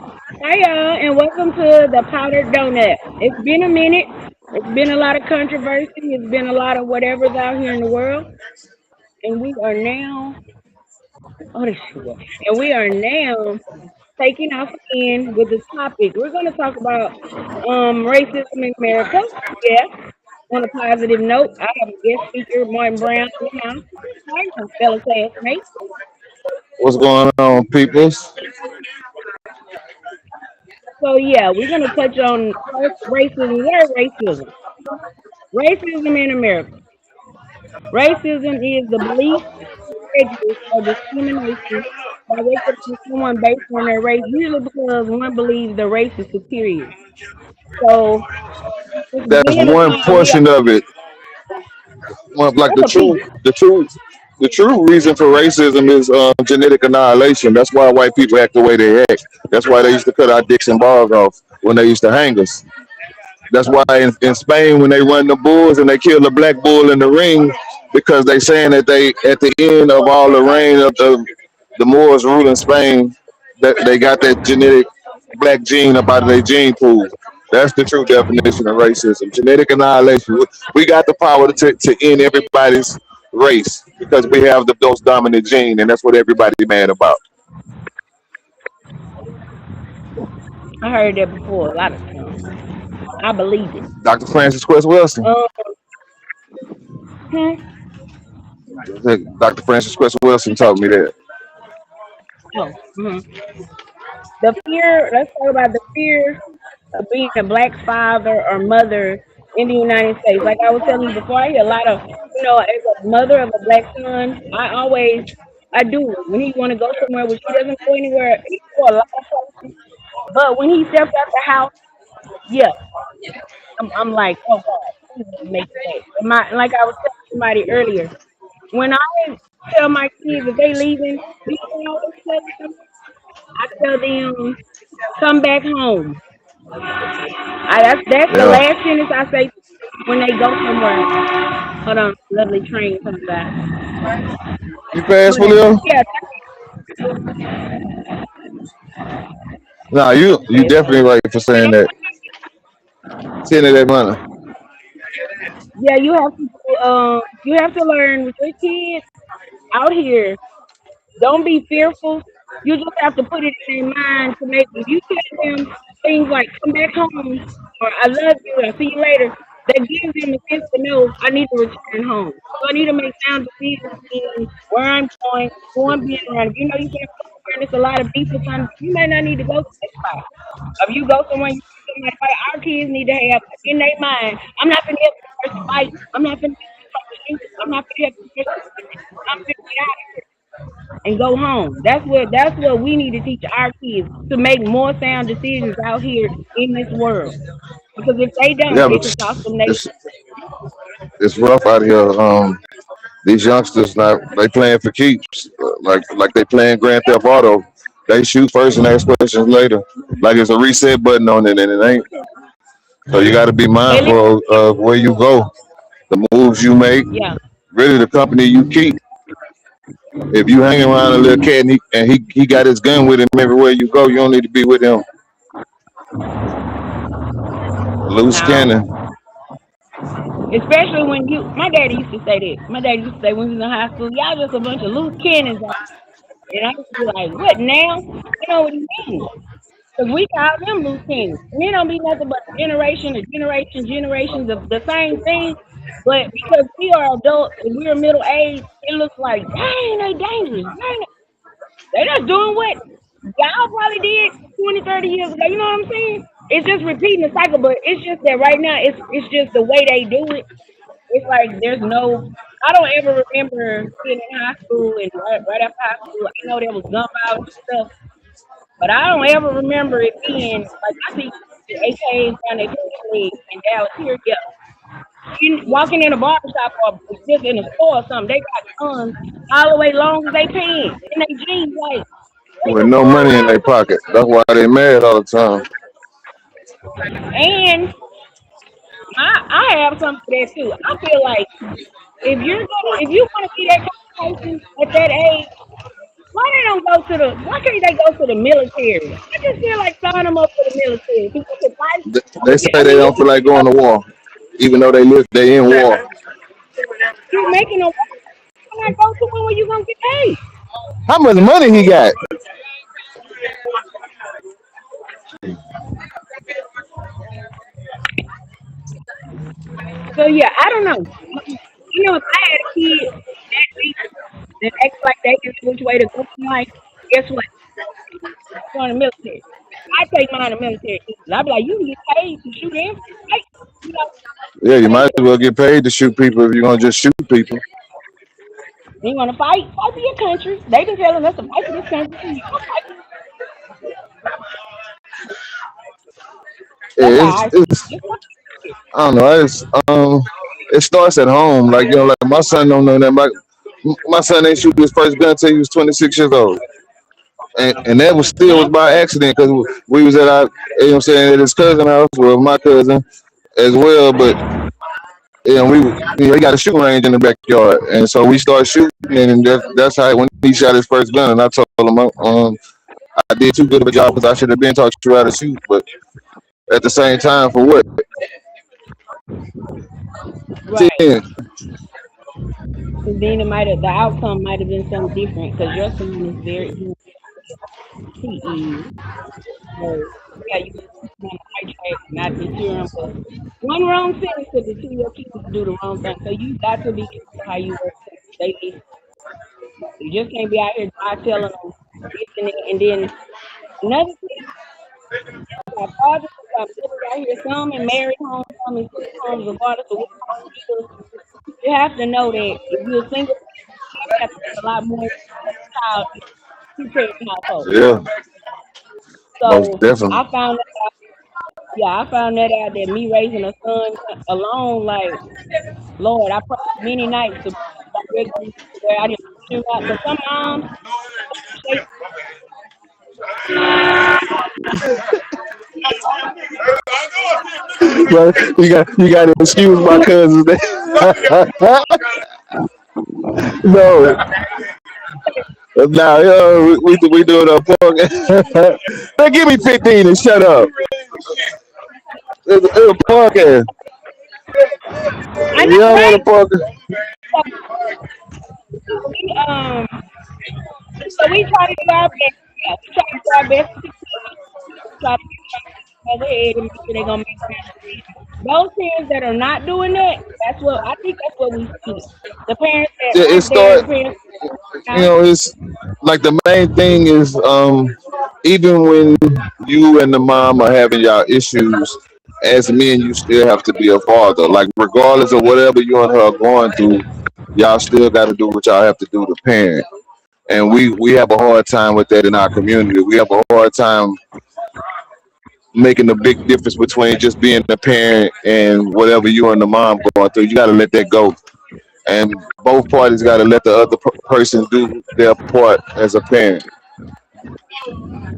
Hi y'all, and welcome to the Powdered Donut. It's been a minute. It's been a lot of controversy. It's been a lot of whatever's out here in the world, and we are now. Oh, this shit. And we are now taking off again with the topic. We're going to talk about racism in America. Yes. On a positive note, I have a guest speaker, Martin Brown, in the house. Hi, my fellow classmates. What's going on, peoples? So yeah, we're going to touch on first racism. What is racism? Racism in America. Racism is the belief, prejudice, or discrimination directed against someone based on their race, usually because one believes the race is superior. So, at the That's beginning of one time, we are portion of it. Like that's a piece. the true reason for racism is genetic annihilation. That's why white people act the way they act. That's why they used to cut our dicks and balls off when they used to hang us. That's why in Spain when they run the bulls and they kill the black bull in the ring because they saying that they at the end of all the reign of the Moors ruling Spain that they got that genetic black gene up out of their gene pool. That's the true definition of racism. Genetic annihilation. We got the power to end everybody's race because we have the most dominant gene, and that's what everybody mad about. I heard that before a lot of times. I believe it. Dr. Francis Quest Wilson. Um, hmm, Dr. Francis Quest Wilson told me that. oh, the fear. Let's talk about the fear of being a black father or mother in the United States. Like I was telling you before, I hear a lot of, as a mother of a black son, I do. When he want to go somewhere, which he doesn't go anywhere, he go a lot of places. But when he steps out the house, yeah, I'm like, oh God, please don't make it back. Like I was telling somebody earlier, when I tell my kids that they leaving, you know what I always tell them? I tell them, come back home. That's the Yeah. last sentence I say when they go somewhere. Hold on, lovely train coming by. You passed But for Lil? yeah, Nah, you okay. definitely right for saying that. Send it that money. Yeah, you have to learn with your kids out here. Don't be fearful. You just have to put it in their mind to make. If you tell them things like "come back home" or "I love you," or "see you later," that gives them a sense to know I need to return home. So I need to make sound decisions in where I'm going, who I'm being around. If you know you're going to go somewhere and it's a lot of people, son, you may not need to go to that spot. If you go somewhere, you see somebody fight. Our kids need to have in their mind. I'm not going to help this person fight. I'm not going to help this person shoot. I'm not going to help this person. I'm going to get out of here and go home. That's what we need to teach our kids to make more sound decisions out here in this world. Because if they don't, Yeah, it but could cost them their. it's rough out here. These youngsters not they playing for keeps, like they playing Grand Theft Auto. They shoot first and ask questions later, like it's a reset button on it, and it ain't. So you got to be They live, mindful of where you go, the moves you make, yeah. really the company you keep. If you hang around a little cat and he got his gun with him everywhere you go, you don't need to be with him. Loose Now, cannon. especially when you, my daddy used to say that. My daddy used to say when he was in high school, y'all just a bunch of loose cannons. And I used to be like, what now? You know what he means? Because we call them loose cannons. And it don't be nothing but generations of the same thing. But because we are adults and we're middle aged, it looks like, dang, they dangerous. Dang, they just doing what y'all probably did 20, 30 years ago. You know what I'm saying? It's just repeating the cycle, but it's just that right now it's just the way they do it. It's like there's no. I don't ever remember being in high school and right after high school. I know there was gunfire and stuff, but I don't ever remember it being like I see AKs down at in Dallas here. Yeah, walking in a barber shop or just in a store or something, they got guns all the way long as they pants in their jeans. Like, where With you no money in their from? pocket. That's why they mad all the time. And I have something for that too. I feel like if you want to be that kind of person at that age, Why they don't go to the? Why can't they go to the military? I just feel like sign them up for the military. People can fight. They say I they mean, you don't feel like going to war, even though they in war. keep making them. When I go to one where you gonna get paid. How much money he got? So yeah, I don't know. If I had a kid that that acts like they can which way to go in life, guess what? Going to the military. I take mine to the military. I'll be like, you can get paid to shoot in, right? You know, Yeah, you they might say, as well get paid to shoot people if you're gonna just shoot people. you want to fight? Fight for your country. They've been telling us to fight for this country. You gonna fight. That's Yeah, how I see it's it. I don't know. It starts at home. Like like my son don't know that. My son ain't shoot his first gun until he was 26 years old, and that was still was That's by accident because we was at our, I'm saying, at his cousin house, well, my cousin as well, but he got a shooting range in the backyard, and so we started shooting, and that's how when he shot his first gun, and I told him, I did too good of a job because I should have been taught you how to shoot, but at the same time, for what? right. 10. And then the outcome might have been something different because your son is very, he is. So yeah, you on the right track, not deter them. But one wrong sentence could deter your kids to do the wrong thing. So you got to be careful how you work. They listen. You just can't be out here not telling them this and then another thing. Got fathers, got mothers out here, some in married homes, some in single homes, regardless of what home you live. You have to know that if you're a single parent, you have to put a lot more into a child in a two-parent household. Yeah, most So definitely. I found that out. Yeah, I found that out that me raising a son alone, like Lord, I prayed many nights to directly where I didn't push him out. Because some moms, they, But you got to excuse my cousins. No, now we doing a podcast. Man, give me 15 and shut up. It's a podcast. I You know, don't want a right? podcast. So we try to do our best. Yeah, we try to do our best to try to get over head and make sure they're gonna make good decisions. Those parents that are not doing that, that's what I think that's what we see. The parents that Yeah, it aren't there, the start. parents You now. know, it's like the main thing is even when you and the mom are having y'all issues, as men, you still have to be a father. Like regardless of whatever you and her are going through, y'all still got to do what y'all have to do to parent. And we have a hard time with that in our community. We have a hard time making the big difference between just being a parent and whatever you and the mom going through. You got to let that go, and both parties got to let the other person do their part as a parent.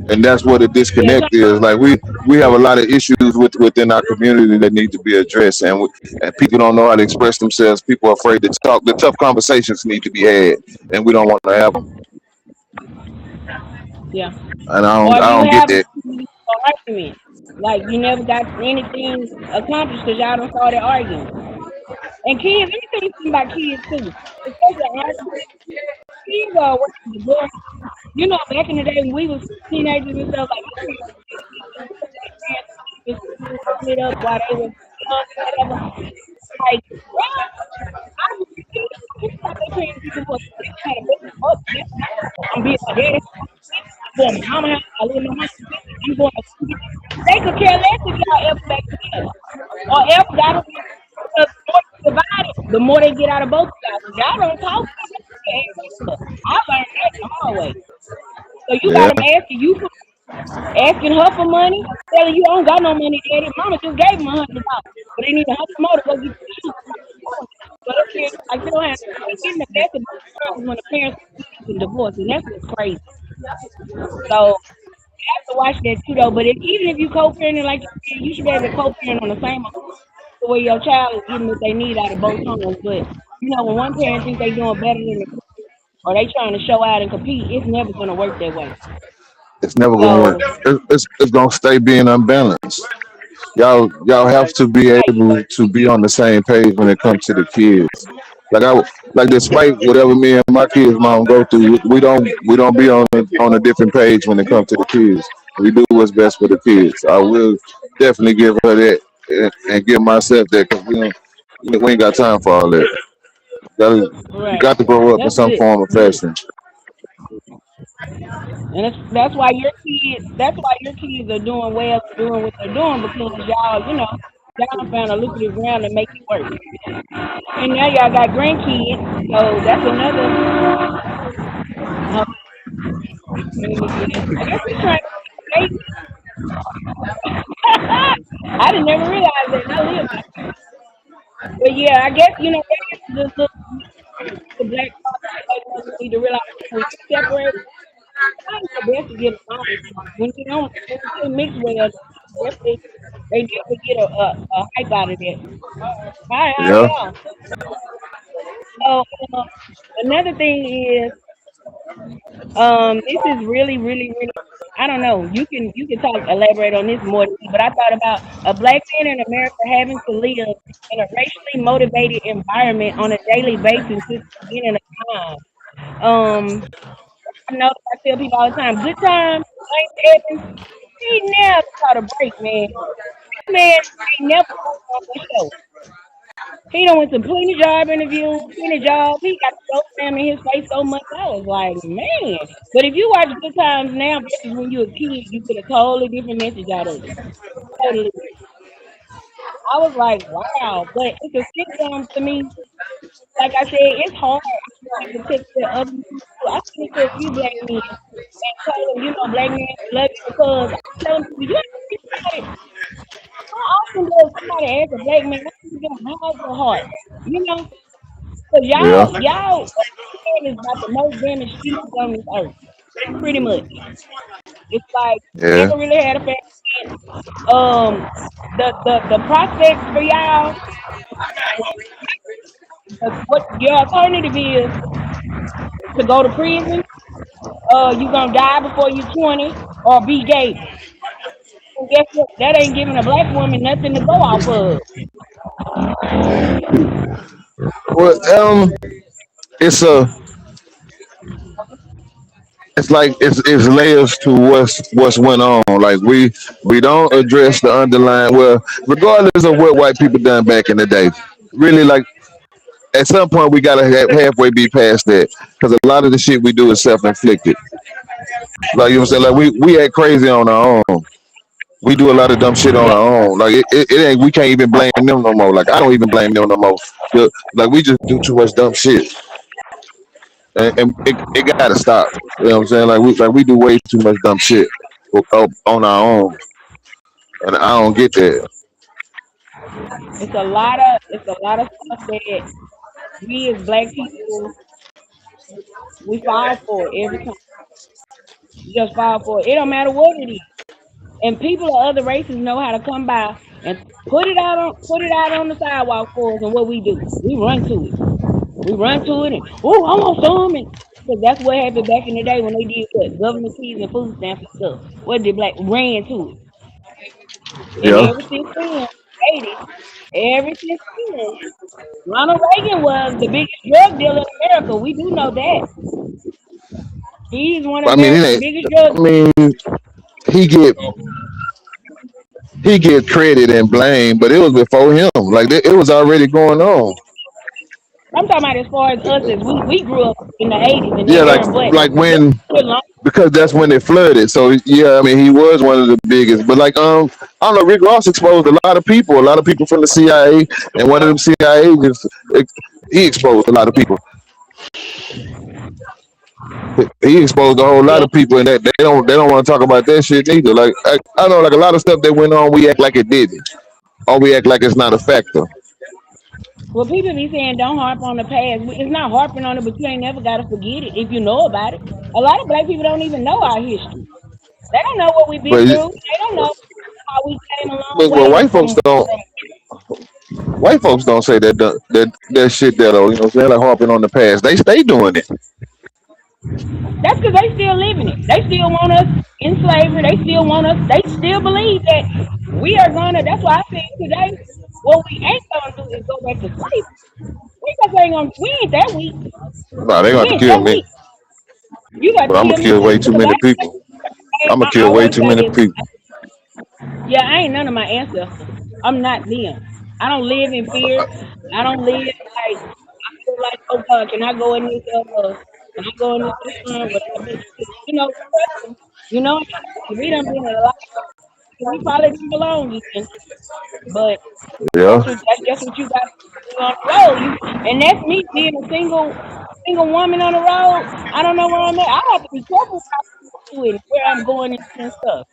And that's what a Yeah, disconnect is. Like we have a lot of issues within our community that need to be addressed, and people don't know how to express themselves. People are afraid to talk. The tough conversations need to be had, and we don't want to have them. yeah. And Or if I you don't get have that. an argument, like you never got anything accomplished because y'all don't started arguing. And kids, let me tell you something about kids too. Especially kids are working divorce. Back in the day when we was teenagers and stuff, like my parents split up while they were young or whatever. Like, well, I was their parents even was they had a big up. I'm being my daddy. I'm going to my mama house. I live in my mama's house. I'm going to they could care less if y'all ever back together or ever got a because the more you divide it, the more they get out of both of y'all. So y'all don't talk. I learned that the hard way. So you got Yeah, them asking her for money, telling you I don't got no money, daddy. Mama just gave them $100, but they need $100 to go get the shoes. So the kids like they don't have they getting the best of both worlds when the parents are divorce, and that's what's crazy. So you have to watch that too, though. But even if you co-parenting like you should be able to co-parent on the same where your child is getting what they need out of both homes. But when one parent thinks they're doing better than the other, or they trying to show out and compete, it's never gonna work that way. It's never gonna work. So It's gonna stay being unbalanced. Y'all have to be like able to be on the same page when it comes to the kids. Like like despite whatever me and my kids mom go through, we don't be on a different page when it comes to the kids. We do what's best for the kids. I will definitely give her that and give myself that because we ain't got time for all that. You right, got to grow up in that's some good. form of fashion. And that's why your kids are doing well and doing what they're doing because y'all found a lucrative ground to make it work. And now y'all got grandkids, so that's another. Oh, I guess he's trying to make. I didn't never realize that. And I live by it. But yeah, I guess that is the black father and black mother need to realize when you separate, try your best to get along. When you mix well, definitely they definitely get a hype out of that. Hi, how Yeah, y'all? So another thing is, this is really, really, really. I don't know. You can talk elaborate on this more, than me, but I thought about a black man in America having to live in a racially motivated environment on a daily basis since the beginning of time. Um, I know I tell people all the time, good time, Lance Evans, he never caught a break, man. This man ain't never on the show. He done went to plenty job interviews, plenty jobs. He got the dope slam in his face so much. I was like, man. But if you watch Good Times now versus when you were a kid, you get a totally different message out of it. Totally. I was like, wow. But it's a sitcom to me. Like I said, it's hard. I have to text the other people. I sent it to a few black men and told them, black men love you because I'm telling people, you have to think about it. How often does somebody ask a black man, "What's them? How's your heart?" You know, because yeah, y'all man is about the most damaged species on this earth, pretty much. It's like yeah. never really had a family. Um, the prospects for y'all, what your alternative is to go to prison. You gonna die before you 20, or be gay. And guess what? That ain't giving a black woman nothing to go off of. Well, it's a it's like it's layers to what's went on. Like we don't address the underlying. Well, regardless of what white people done back in the day, really like at some point we gotta halfway be past that because a lot of the shit we do is self inflicted. Like you know what I'm saying, like we act crazy on our own. We do a lot of dumb shit on Yeah, our own. Like it ain't. We can't even blame them no more. Like I don't even blame them no more. Like we just do too much dumb shit, and it gotta stop. You know what I'm saying? Like we do way too much dumb shit on our own, and I don't get that. it's a lot of stuff that we as black people we fall for it every time. We just fall for it. It don't matter what it is. And people of other races know how to come by and put it out on the sidewalk for us. And what we do, we run to it. We run to it and I want some. And because that's what happened back in the day when they did what government keys and food stamps and stuff. What did black ran to it? And Yeah. ever since then, 80s, ever since then, Ronald Reagan was the biggest drug dealer in America. We do know that. He's one of I mean, it America's ain't. biggest drug. I mean, he get he get credit and blame, but it was before him. Like it was already going on. I'm talking about as far as us as we grew up in the 80s in Yeah, that like era, but like just when a long. because that's when it flooded. So yeah, I mean he was one of the biggest. But like I don't know, Rick Ross exposed a lot of people from the CIA, and one of them CIA agents he exposed a lot of people. He exposed a whole lot Yeah. of people, and that they don't want to talk about that shit either. Like I know, like a lot of stuff that went on, we act like it didn't, or we act like it's not a factor. Well, people be saying don't harp on the past. It's not harping on it, but you ain't never got to forget it if you know about it. A lot of black people don't even know our history. They don't know what we've been But through. They don't know how we came a long but way from. white folks don't say that shit that you know what I'm saying, like harping on the past. They stay doing it. That's because they still living it. They still want us in slavery. They still want us. They still believe that we are gonna. That's why I said today, what we ain't gonna do is go back to slavery. We just ain't gonna. We ain't that weak. Nah, they We gonna have to ain't kill that me, weak. You got but to I'm gonna kill me kill too way too because many people. I'm gonna I kill way always too say many this. people. Yeah, I ain't none of my ancestors. I'm not them. I don't live in fear. I don't live like I feel like, oh God, can I go in this can I go in this restaurant without being, trust them. You know, we done been in a lot. We probably didn't belong then, but Yeah, that's just what you got to do on the road. And that's me being a single woman on the road. I don't know where I'm at. I have to be careful what I do and where I'm going and stuff.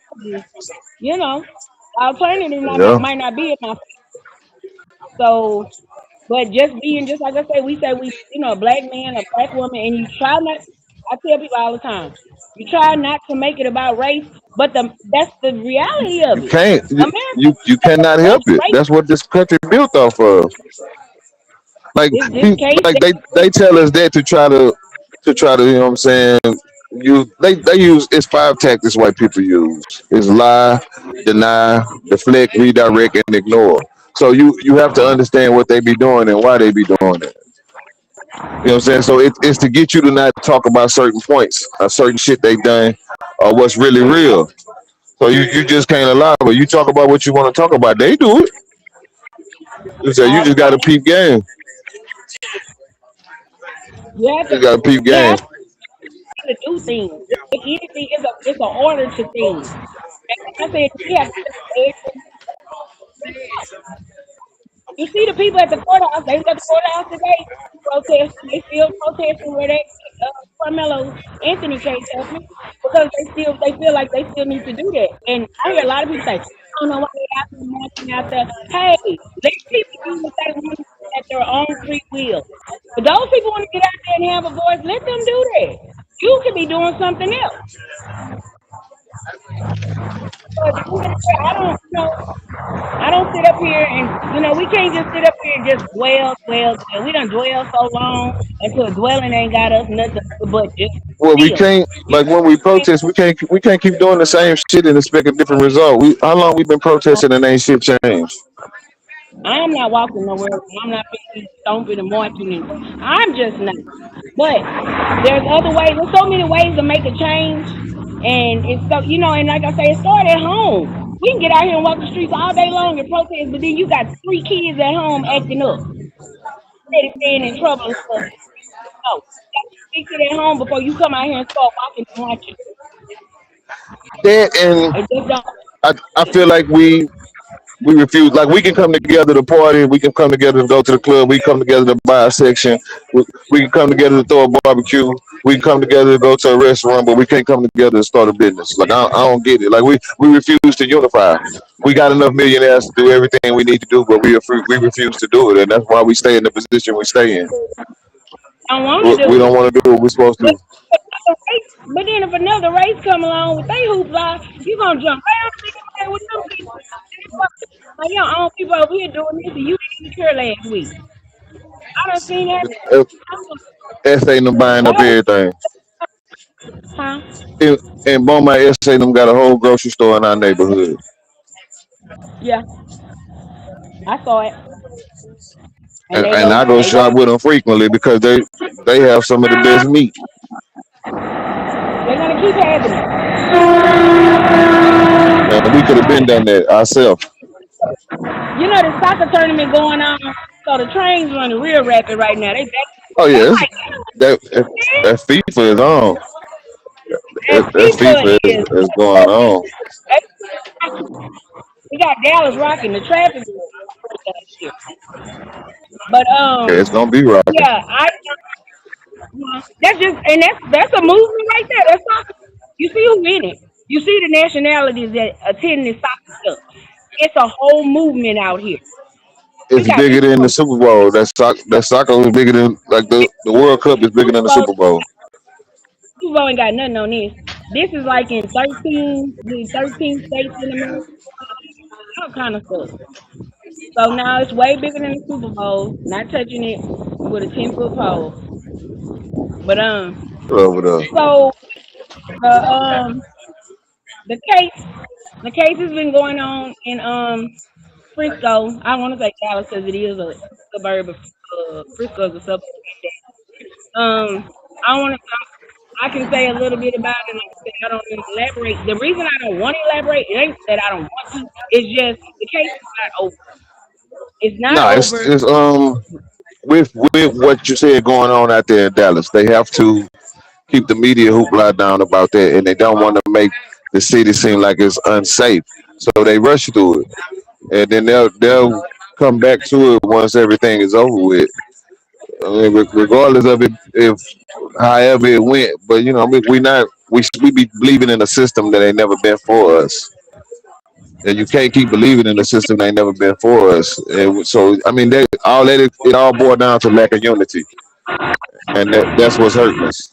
You know, alternative yeah. might not be in my so. But just being, just like I say we, a black man, a black woman, and you try not. I tell people all the time, you try not to make it about race, but that's the reality of You it. can't. America You cannot help is it. race. That's what this country built off of. Like This case, like they tell us that to try to you know what I'm saying. They use it's five tactics white people use. It's lie, deny, deflect, redirect, and ignore. So you have to understand what they be doing and why they be doing it. You know what I'm saying? So it's to get you to not talk about certain points or certain shit they done or what's really real. So you just can't allow it. You talk about what you want to talk about. They do it. You say you all the just got to time. peep game. You have You to, got to peep you game. have to do things. Like anything, it's an order to things. And like I said, we have to take everything. You see the people at the courthouse. They was at the courthouse today protesting. They still protesting where they Carmelo Anthony case happened because they feel like they still need to do that. And I hear a lot of people say, I don't know why they out there marching out there. Hey, let people do what they want to do at their own free will. But those people want to get out there and have a voice. Let them do that. You could be doing something else. But at the end of the day, I don't sit up here and we can't just sit up here and just dwell. We done dwell so long until dwelling ain't got us nothing but just Well, we still. can't You like when we protest, we can't keep doing the same shit and expect a different result. How long we been know, protesting and ain't shit changed? I'm not walking nowhere. I'm not being stomping and marching, and I'm just not. But there's other ways. There's so many ways to make a change, and it's so and like I say, it started at home. We can get out here and walk the streets all day long and protest, but then you got three kids at home acting up, steady staying in trouble and stuff. No, fix it at home before you come out here and start walking and marching. That and It just don't. I feel like we refuse. Like we can come together to party, we can come together to go to the club, we come together to buy a section, we can come together to throw a barbecue, we can come together to go to a restaurant, but we can't come together to start a business. Like I don't get it. Like we refuse to unify. We got enough millionaires to do everything we need to do, but we refuse to do it, and that's why we stay in the position we stay in. I want to We do it. don't want to do what we're supposed But to. but then if another race come along with they hoopla, you gonna jump right on the same with them people. Like your own people over here doing this and you didn't even care last week. I done seen that. S ain't them buying up Oh, everything. huh? In Beaumont, S ain't them got a whole grocery store in our neighborhood. Yeah, I saw it. And And I go they go shop with them frequently because they have some of the best meat. they're gonna keep having it. And we could have been done that ourselves. The soccer tournament going on, so the trains running real rapid right now. They back. Oh They yeah, like, that that FIFA is on. that That FIFA FIFA is. is going on. We got Dallas rocking. The traffic is here. But Yeah, it's gonna be rocking. yeah, that's just and that's a movement right there. That's soccer. You see who in it. You see the nationalities that attend this soccer stuff. It's a whole movement out here. You It's got bigger people than the from Super Bowl. That soccer is bigger than like the World Cup is bigger Super than the Bowl. Super Bowl. Super Bowl ain't got nothing on this. This is like in 13 states in America, all kind of stuff. So now it's way bigger than the Super Bowl. Not touching it with a 10-foot pole. But over there. So the um the case the case has been going on in Frisco. I want to say Dallas because it is a suburb of Frisco is a suburb. I want to. I can say a little bit about it. Like I said, I don't want to elaborate. The reason I don't want to elaborate, it ain't that I don't want to. It's just the case is not over. It's not No, over. it's with what you said going on out there in Dallas, they have to keep the media hoopla down about that, and they don't want to make the city seem like it's unsafe, so they rush through it, and then they'll come back to it once everything is over with. I mean, regardless of it, if however it went, but you know, I mean, we be believing in a system that ain't never been for us, and you can't keep believing in a system that ain't never been for us. And so, I mean, it all boiled down to lack of unity, and that's what's hurting us.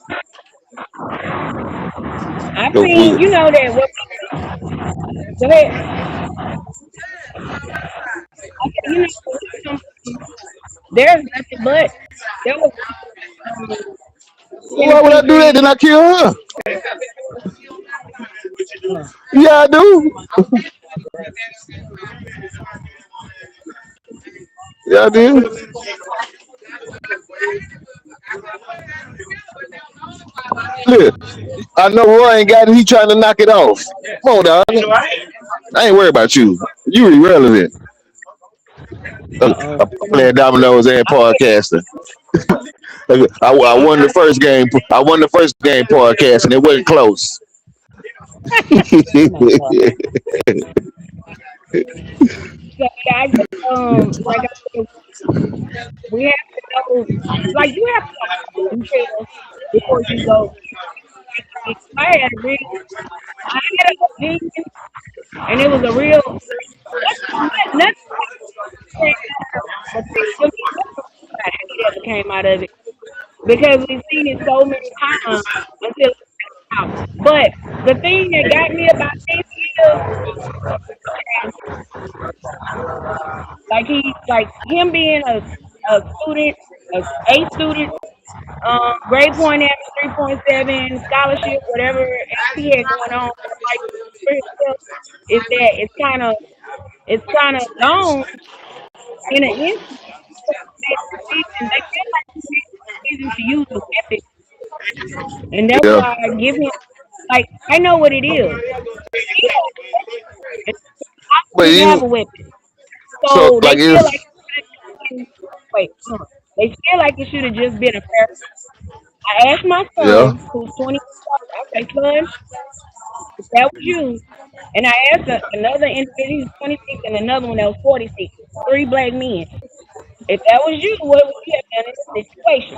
I So mean, you know that what go ahead. I said, you know, when we come from, there's nothing but there was um, why would I do that? Then penitentiary. I kill her. Uh, Yeah, I do. Yeah, I do. Look, I know Roy ain't got it. He trying to knock it off. Come on, dog. I ain't worried about you. You irrelevant. oh. Playing dominoes and podcasting. I won the first game. I won the first game podcast, and it wasn't close. Oh my god. So yeah, I just like I said, we have to know, like you have to know how to details before you go. I had a real, I had an opinion, and it was a real nothing came out of it, but to me, nothing ever came out of it because we've seen it so many times until it comes out. But the thing that got me about this is like him being a student, a student, grade point average 3.7, scholarship, whatever else he had going on, like for himself, is that it's kind of gone in an instant. They feel like he made the decision to use a weapon, and that's Yeah, why I give him like I know what it is. He but didn't have you a weapon, so so like they feel if like wait, they feel like it should have just been a fair. I asked my yeah, son, who's 20, I say, son, if that was you, and I asked another individual who's 26 and another one that was 46, three black men, if that was you, what would you have done in this situation?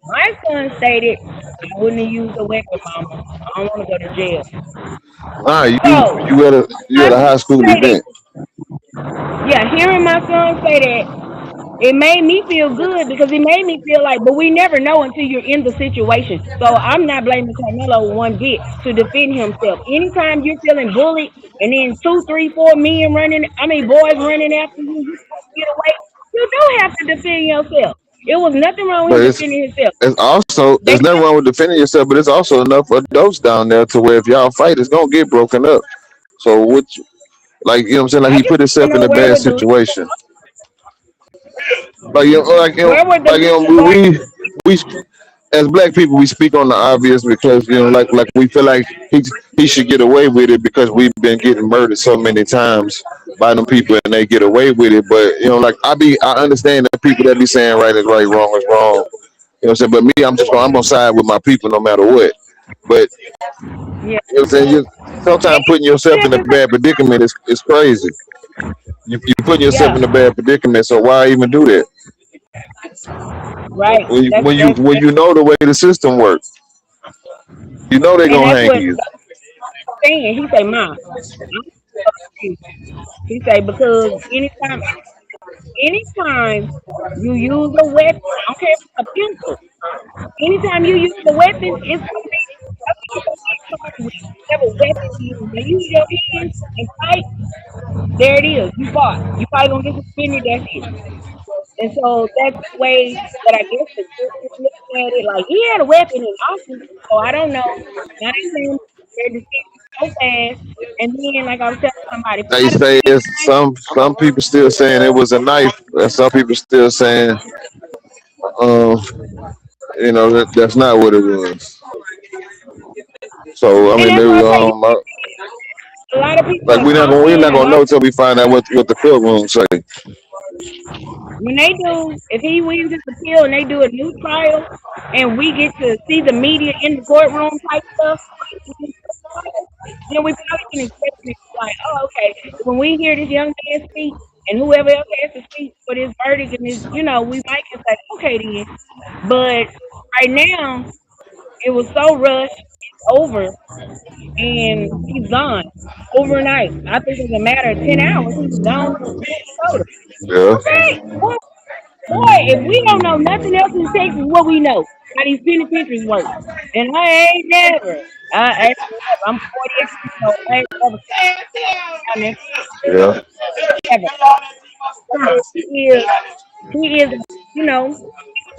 My son stated, I wouldn't have used a weapon, mama. I don't want to go to jail. nah, So, you my at a high son school stated, event. yeah, hearing my son say that, it made me feel good because it made me feel like, but we never know until you're in the situation. So I'm not blaming Carmelo one bit to defend himself. Anytime you're feeling bullied and then two, three, 4 men running, I mean, boys running after you, you can't get away, you do have to defend yourself. It was nothing wrong with But him defending himself. it's also They there's nothing just, wrong with defending yourself, but it's also enough adults down there to where if y'all fight, it's gonna get broken up. So like you know what I'm saying? Like I he just put want to himself in know a bad situation. Like where were the legal guards? we as black people we speak on the obvious because like we feel like he should get away with it because we've been getting murdered so many times by them people and they get away with it. But like I understand that people that be saying right is right, wrong is wrong. You know what I'm saying? But me, I'm gonna side with my people no matter what. But Yeah, you know what I'm saying? Sometimes putting yourself in a bad predicament is crazy. You putting yourself yeah, in a bad predicament, so why even do that? right. When you That's when you that's, when that's you know the way the system works, you know they're and gonna that's hang what you. I'm saying. He say, "Mom," he say because anytime you use a weapon, I don't care if it's a pencil. Anytime you use a weapon, it's gonna be you're gonna get charged with whatever weapon you use. When you use your hands and fight, there it is. You fought. You probably gonna get suspended. That's it. And so that's the way that I guess the judge looked at it. Like he had a weapon in office, so I don't know. Now they saying their decision so fast, and then like I was telling somebody, They somebody say it's some people still saying it was a knife, and some people still saying, um, that's not what it was. So I and mean, that's they, why I say a lot of people like are we're talking. not A gonna lot know until we find out what the courtroom say. when they do, if he wins his appeal and they do a new trial, and we get to see the media in the courtroom type stuff, then we probably can expect it like, oh, okay, when we hear this young man speak and whoever else has to speak for this verdict and this, we might can say, okay then. But right now, it was so rushed, it's over, and he's gone overnight. I think it was a matter of 10 hours. He was gone from Minnesota. Yeah, Okay, boy, if we don't know nothing else in Texas, what we know how these penitentiaries work, and I ain't never. I'm 48, so I ain't never down there yeah, ever. So he is, you know, he was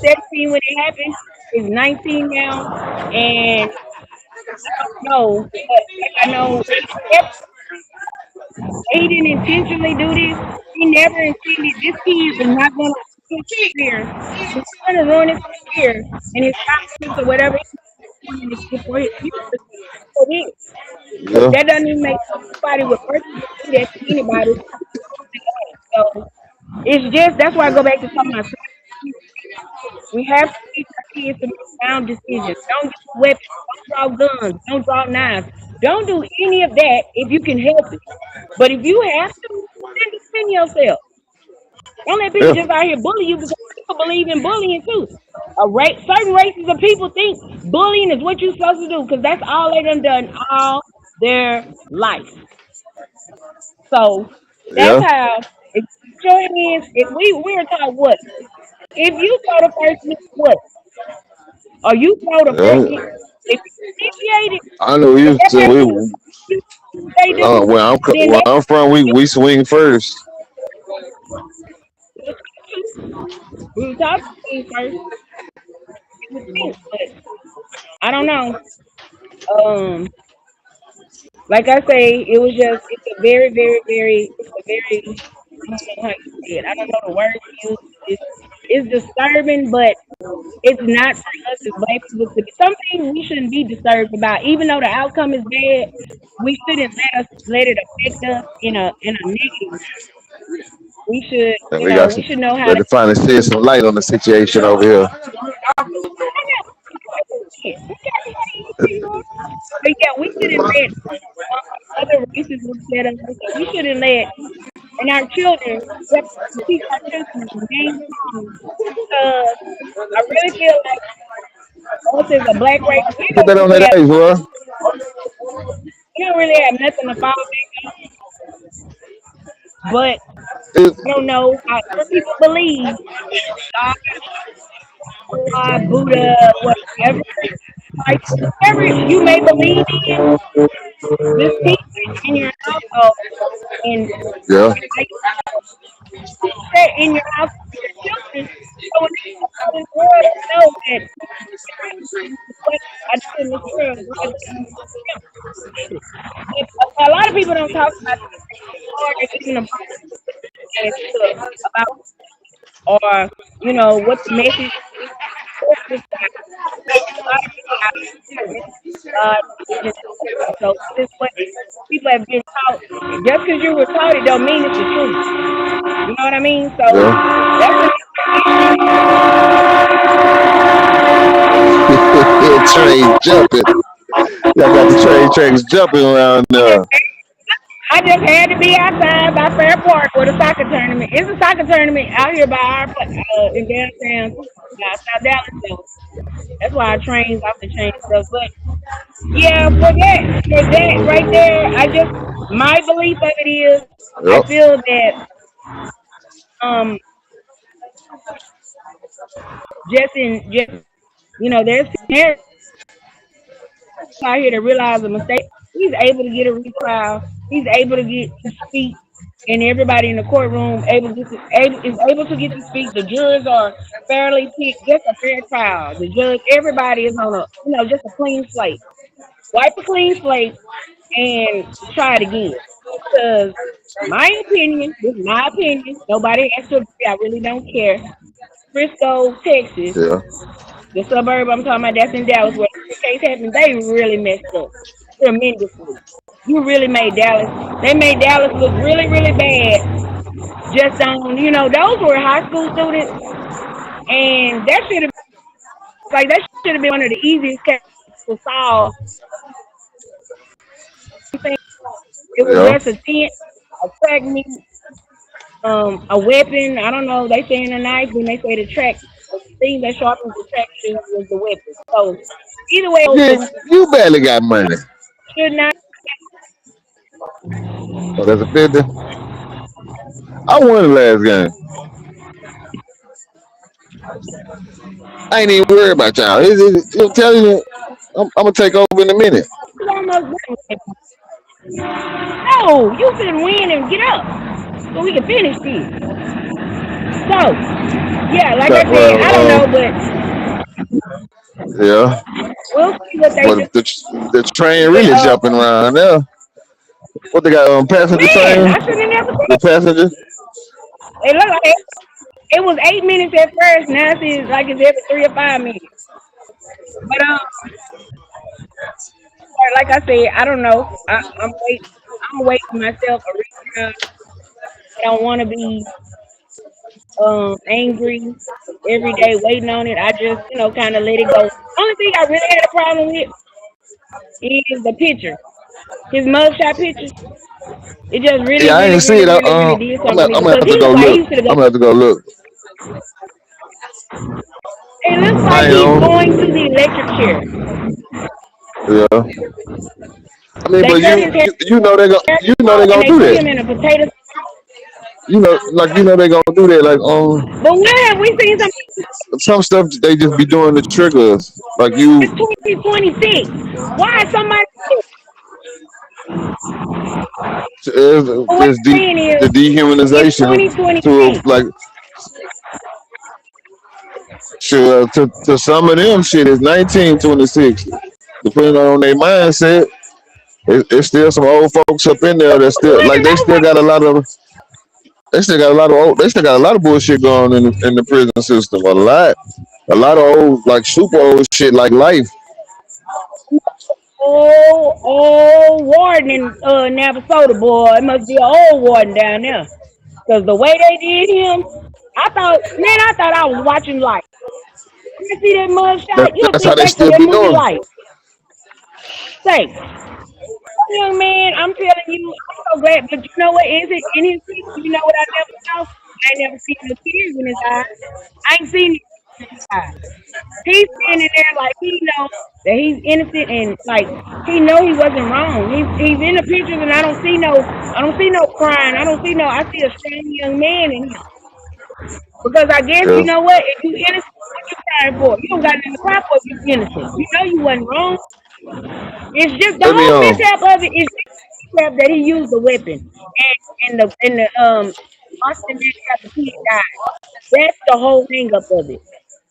17 when it happened. He's 19 now, and no, but like I know he didn't intentionally do this. He never intended. This kid is not going to ruin his career. He's not going to ruin his career and his scholarships or whatever he wanted to get for his future. For this. yeah, That doesn't even make sense. Nobody would personally do that to anybody. So it's just that's why I go back to talking about we have to teach our kids to make sound decisions. Don't use weapons. Don't draw guns. Don't draw knives. Don't do any of that if you can help it. But if you have to, then defend yourself. Don't let people yeah, just out here bully you because people believe in bullying too. Certain races of people think bullying is what you're supposed to do because that's all they done all their life. So that's yeah, how if you put your hands, if we're taught what? If you throw the first hit, what? Or you throw the first hit, yeah. if you initiate it, I know if you that said person we. do what they do, then Where they I'm from, we swing first. we were taught to think first. You would think, but I don't know. Um, like I say, it's a very, very, very, it's a very, I don't know how you say it. I don't know the word to use. It's disturbing, but it's not for us as black people to be. Some things we shouldn't be disturbed about, even though the outcome is bad. We shouldn't let it affect us in a negative. We should, And we got we some. should know how to. Ready to finally shed some light on the situation over here. But yeah, we shouldn't let other races look at us. We shouldn't let, and our children, we have to teach our children to remain strong. Because I really feel like us as a black race, Put that on that ice, bro. we don't really have nothing to fall back on. But It, I don't know how some people believe God, Buddha, whatever, like whatever you may believe in, just teach it in your household and yeah, like teach that in your house with your children. So when they go out in the world, they know that what I do in this world, God does in this. A lot of people don't talk about this. It's hard to get in the and stuff about or what the message is. It's like a lot of people out here religion and stuff. So this is what people have been taught. Just because you were taught it don't mean it's the truth. You know what I mean? So yeah. that's what Train jumping. Y'all got the trains jumping around I just there. I just had to be outside by Fair Park with a soccer tournament. It's a soccer tournament out here by our in downtown South Dallas. So that's why our trains off the chain stuff. But yeah, for that right there, my belief of it is I Yep. feel that um there's parents out here that realize a mistake. He's able to get a retrial. He's able to get to speak. and everybody in the courtroom is able to get to speak. The jurors are fairly picked, just a fair trial. The judge, everybody is on a just a clean slate. Wipe a clean slate and try it again. Because my opinion, this is my opinion. Nobody has to agree. I really don't care. Frisco, Texas, Yeah. the suburb I'm talking about, that's in Dallas, where the case happened. They really messed up tremendously. You really made Dallas. They made Dallas look really, really bad. Just on, those were high school students, and that should have been one of the easiest cases to solve. It was Yeah. just a tent, a track meet, a weapon. I don't know. They saying a knife, then they say the thing that sharpens the track was the weapon. So either way, You barely got money. should not. Oh, that's a 50. I won the last game. I ain't even worried about y'all. I'm telling you, I'm gonna take over in a minute. Almost no, you can win and get up so we can finish this. So yeah, like I said, Well, I don't know, but yeah, we'll see what they do. but the train But really jumping around now. What they got? Passenger man, train. I should have never The said. passenger. It looked like it was 8 minutes at first. Now it's like it's every 3 or 5 minutes. But like I said, I don't know. I'm waiting. I'm waiting myself a retrial. I don't want to be angry every day waiting on it. I just kind of let it go. Only thing I really had a problem with is the picture. His mugshot picture. It just really, Yeah, I really, ain't see really, it. really, really did I'm something to gonna, me I'm gonna because have he to go looked like look. he used to go. I'm gonna have to go look. It looks like I ain't he's on. going to the electric chair. Yeah. I mean, They but cut his hair you know they and gonna they do put that. him in a potato. They gonna do that. Like But where have we seen something? some stuff they just be doing the triggers. Like you, It's 2026. Why is somebody? What it's I'm saying the is, it's dehumanization to 2026. like to some of them shit is 1926. Depending on their mindset, it's still some old folks up in there that still What like did nobody? they still got a lot of bullshit going on in the prison system. A lot of old like super old shit like life. Old warden in Navasota, boy. It must be an old warden down there. Because the way they did him, I thought I was watching life. You see that mug shot, you'll That's how think they back to still that be movie doing. Life. Say, young man, I'm telling you, I'm so glad. But you know what is it in his face? You know what I never saw? I ain't never seen no tears in his eyes. I ain't seen it in his eyes. He's standing there like he knows that he's innocent and like he know he wasn't wrong. He's in the pictures and I don't see no crying. I see a strong young man in him. Because I guess you Yeah. know what? If you innocent, what you crying for? You don't got nothing to cry for if you innocent. You know you wasn't wrong. It's just the Let me whole mishap of it is just the mishap that he used the weapon and the Austin man after the kid died. That's the whole hang up of it.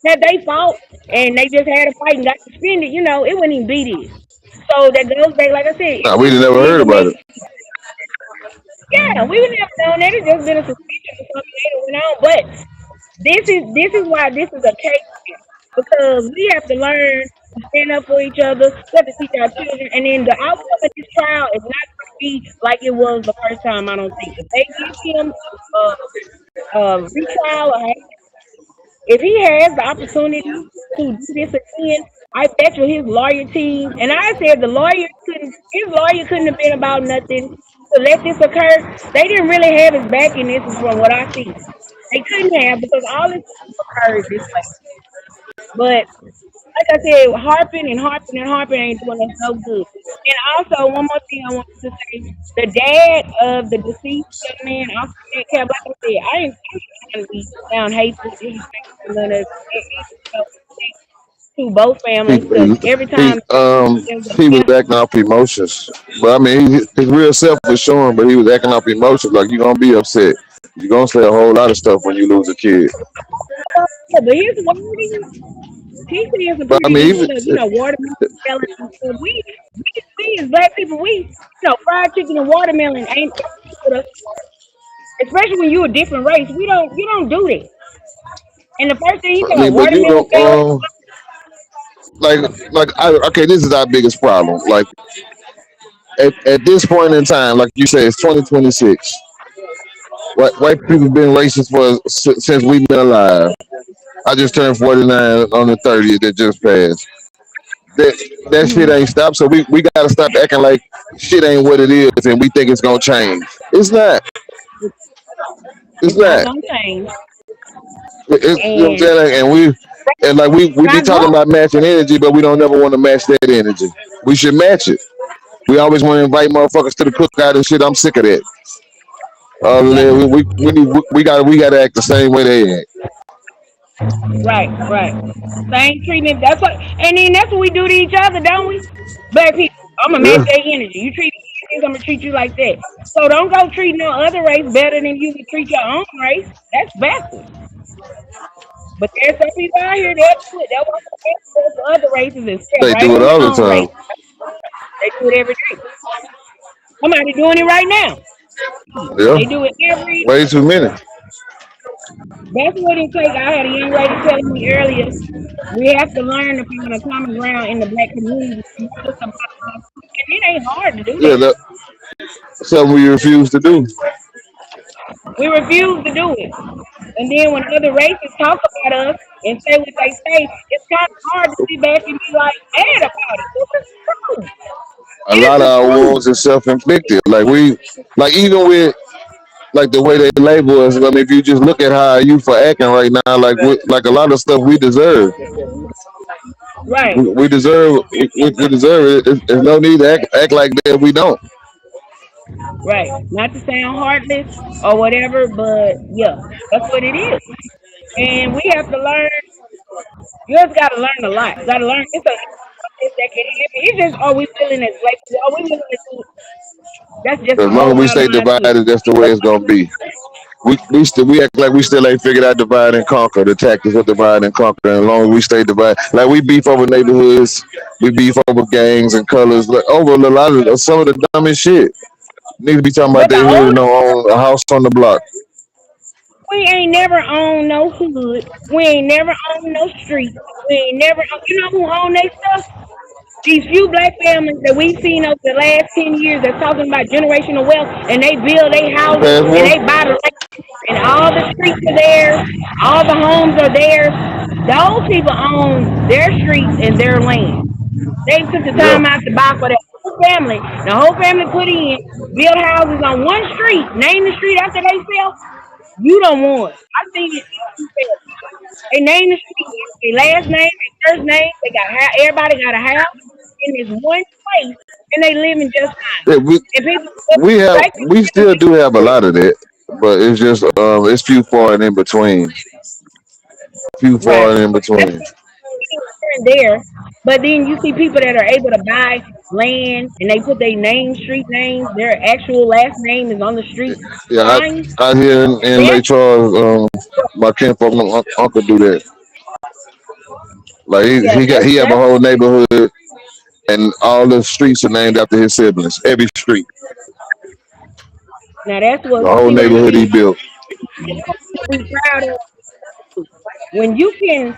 Now they fought and they just had a fight and got suspended, it wouldn't even be this. So that goes back, like I said, Nah, it's we just never big heard to about make. it. Yeah, we would never known that. It's just been a suspicion or something later went on. But this is why this is a case because we have to learn to stand up for each other. We have to teach our children, and then the outcome of this trial is not going to be like it was the first time. I don't think if they give him retrial or if he has the opportunity to do this again, I bet you his lawyer team, and I said his lawyer couldn't have been about nothing to let this occur. They didn't really have his back in this, from what I see. They couldn't have because all this occurred this way. But like I said, harping and harping and harping ain't doing us no good. And also, one more thing I wanted to say: the dad of the deceased young man, Austin Metcalf, like I said, I ain't trying to be sound hateful, disrespectful, none of it. to both He families because he every he time um there's a he was family, acting off emotions. But I mean, his real self was showing, but he was acting off emotions. Like you're gonna be upset. You're gonna say a whole lot of stuff when you lose a kid. but his wording, he said some But I pretty mean, good even stuff. You know, watermelon selling and stuff. We as black people, fried chicken and watermelon ain't with us. Especially when you a different race, you don't do that. And the first thing he I said, mean, but you watermelon don't sale. like okay, this is our biggest problem. Like at this point in time, like you say, it's 2026. White people been racist for since we've been alive. I just turned 49 on the 30th that just passed. That shit Mm-hmm. ain't stopped. So we gotta stop acting like shit ain't what it is and we think it's gonna change. It's not. It's It's not not. gonna change. You know what I'm And saying? And like we be not talking going. about matching energy, but we don't never want to match that energy. We should match it. We always want to invite motherfuckers to the cookout and shit. I'm sick of that. Yeah. We gotta act the same way they act. Right. Right. Same treatment. That's what. And then that's what we do to each other, don't we? Black people. I'm gonna match Yeah. their energy. You treat me like this, I'm gonna treat you like that. So don't go treat no other race better than you would treat your own race. That's backwards. But there's some people out here that do it. That's why they go for other races and step They right do it on their all the own time. race. They do it every day. Somebody doing it right now. Yeah. They do it every. Way too many. That's what it takes. I had a young lady telling me earlier. We have to learn to find a common ground in the black community. It's about us. And it ain't hard to do Yeah, that. that something we refuse to do. We refuse to do it. And then when other races talk about us and say what they say, it's kind of hard to sit back and be like mad about it. This is true. A This lot of is our true. wounds are self-inflicted. Like even with like the way they label us. I mean, if you just look at how you for acting right now, like a lot of stuff we deserve. Right, We deserve it. There's no need to act like that. We don't. right. Not to sound heartless or whatever, but yeah, that's what it is. And we have to learn. You just got to learn a lot. You got to learn. It's a process that can happen. It's just, are we willing as black people? Are we willing to do it? That's just As the long as whole we bottom stay line to it. divided, that's the way it's gonna be. We act like we still ain't figured out divide and conquer. The tactics of divide and conquer. And as long as we stay divided, like we beef over neighborhoods, we beef over gangs and colors, like, over a lot of some of the dumbest shit. Niggas be talking about But the they hood and oldest, don't own a house on the block. we ain't never owned no hood. We ain't never owned no street. We ain't never, you know who own they stuff? These few black families that we've seen over the last 10 years that's talking about generational wealth and they build their houses Past and one, they buy the land and all the streets are theirs, all the homes are theirs. Those people own their streets and their land. They took the yeah. time out to buy for their whole family. The whole family put in, build houses on one street, name the street after they sell. You don't want. I seen it. They name the street, their last name, their first name. They got everybody got a house in this one place, and they living just fine. Yeah, And people, black we people, still do have a lot of that, but it's just it's few far and in between. Few far right? and in between. Here and there, but then you see people that are able to buy land and they put their name, street names, their actual last name is on the street Yeah, signs. out here in That's Lake Charles, my kinfolk uncle do that. Like yeah, he have a that's whole neighborhood and all the streets are named after his siblings. Every street, now that's the what whole see what I'm neighborhood he saying. built. We proud of when you can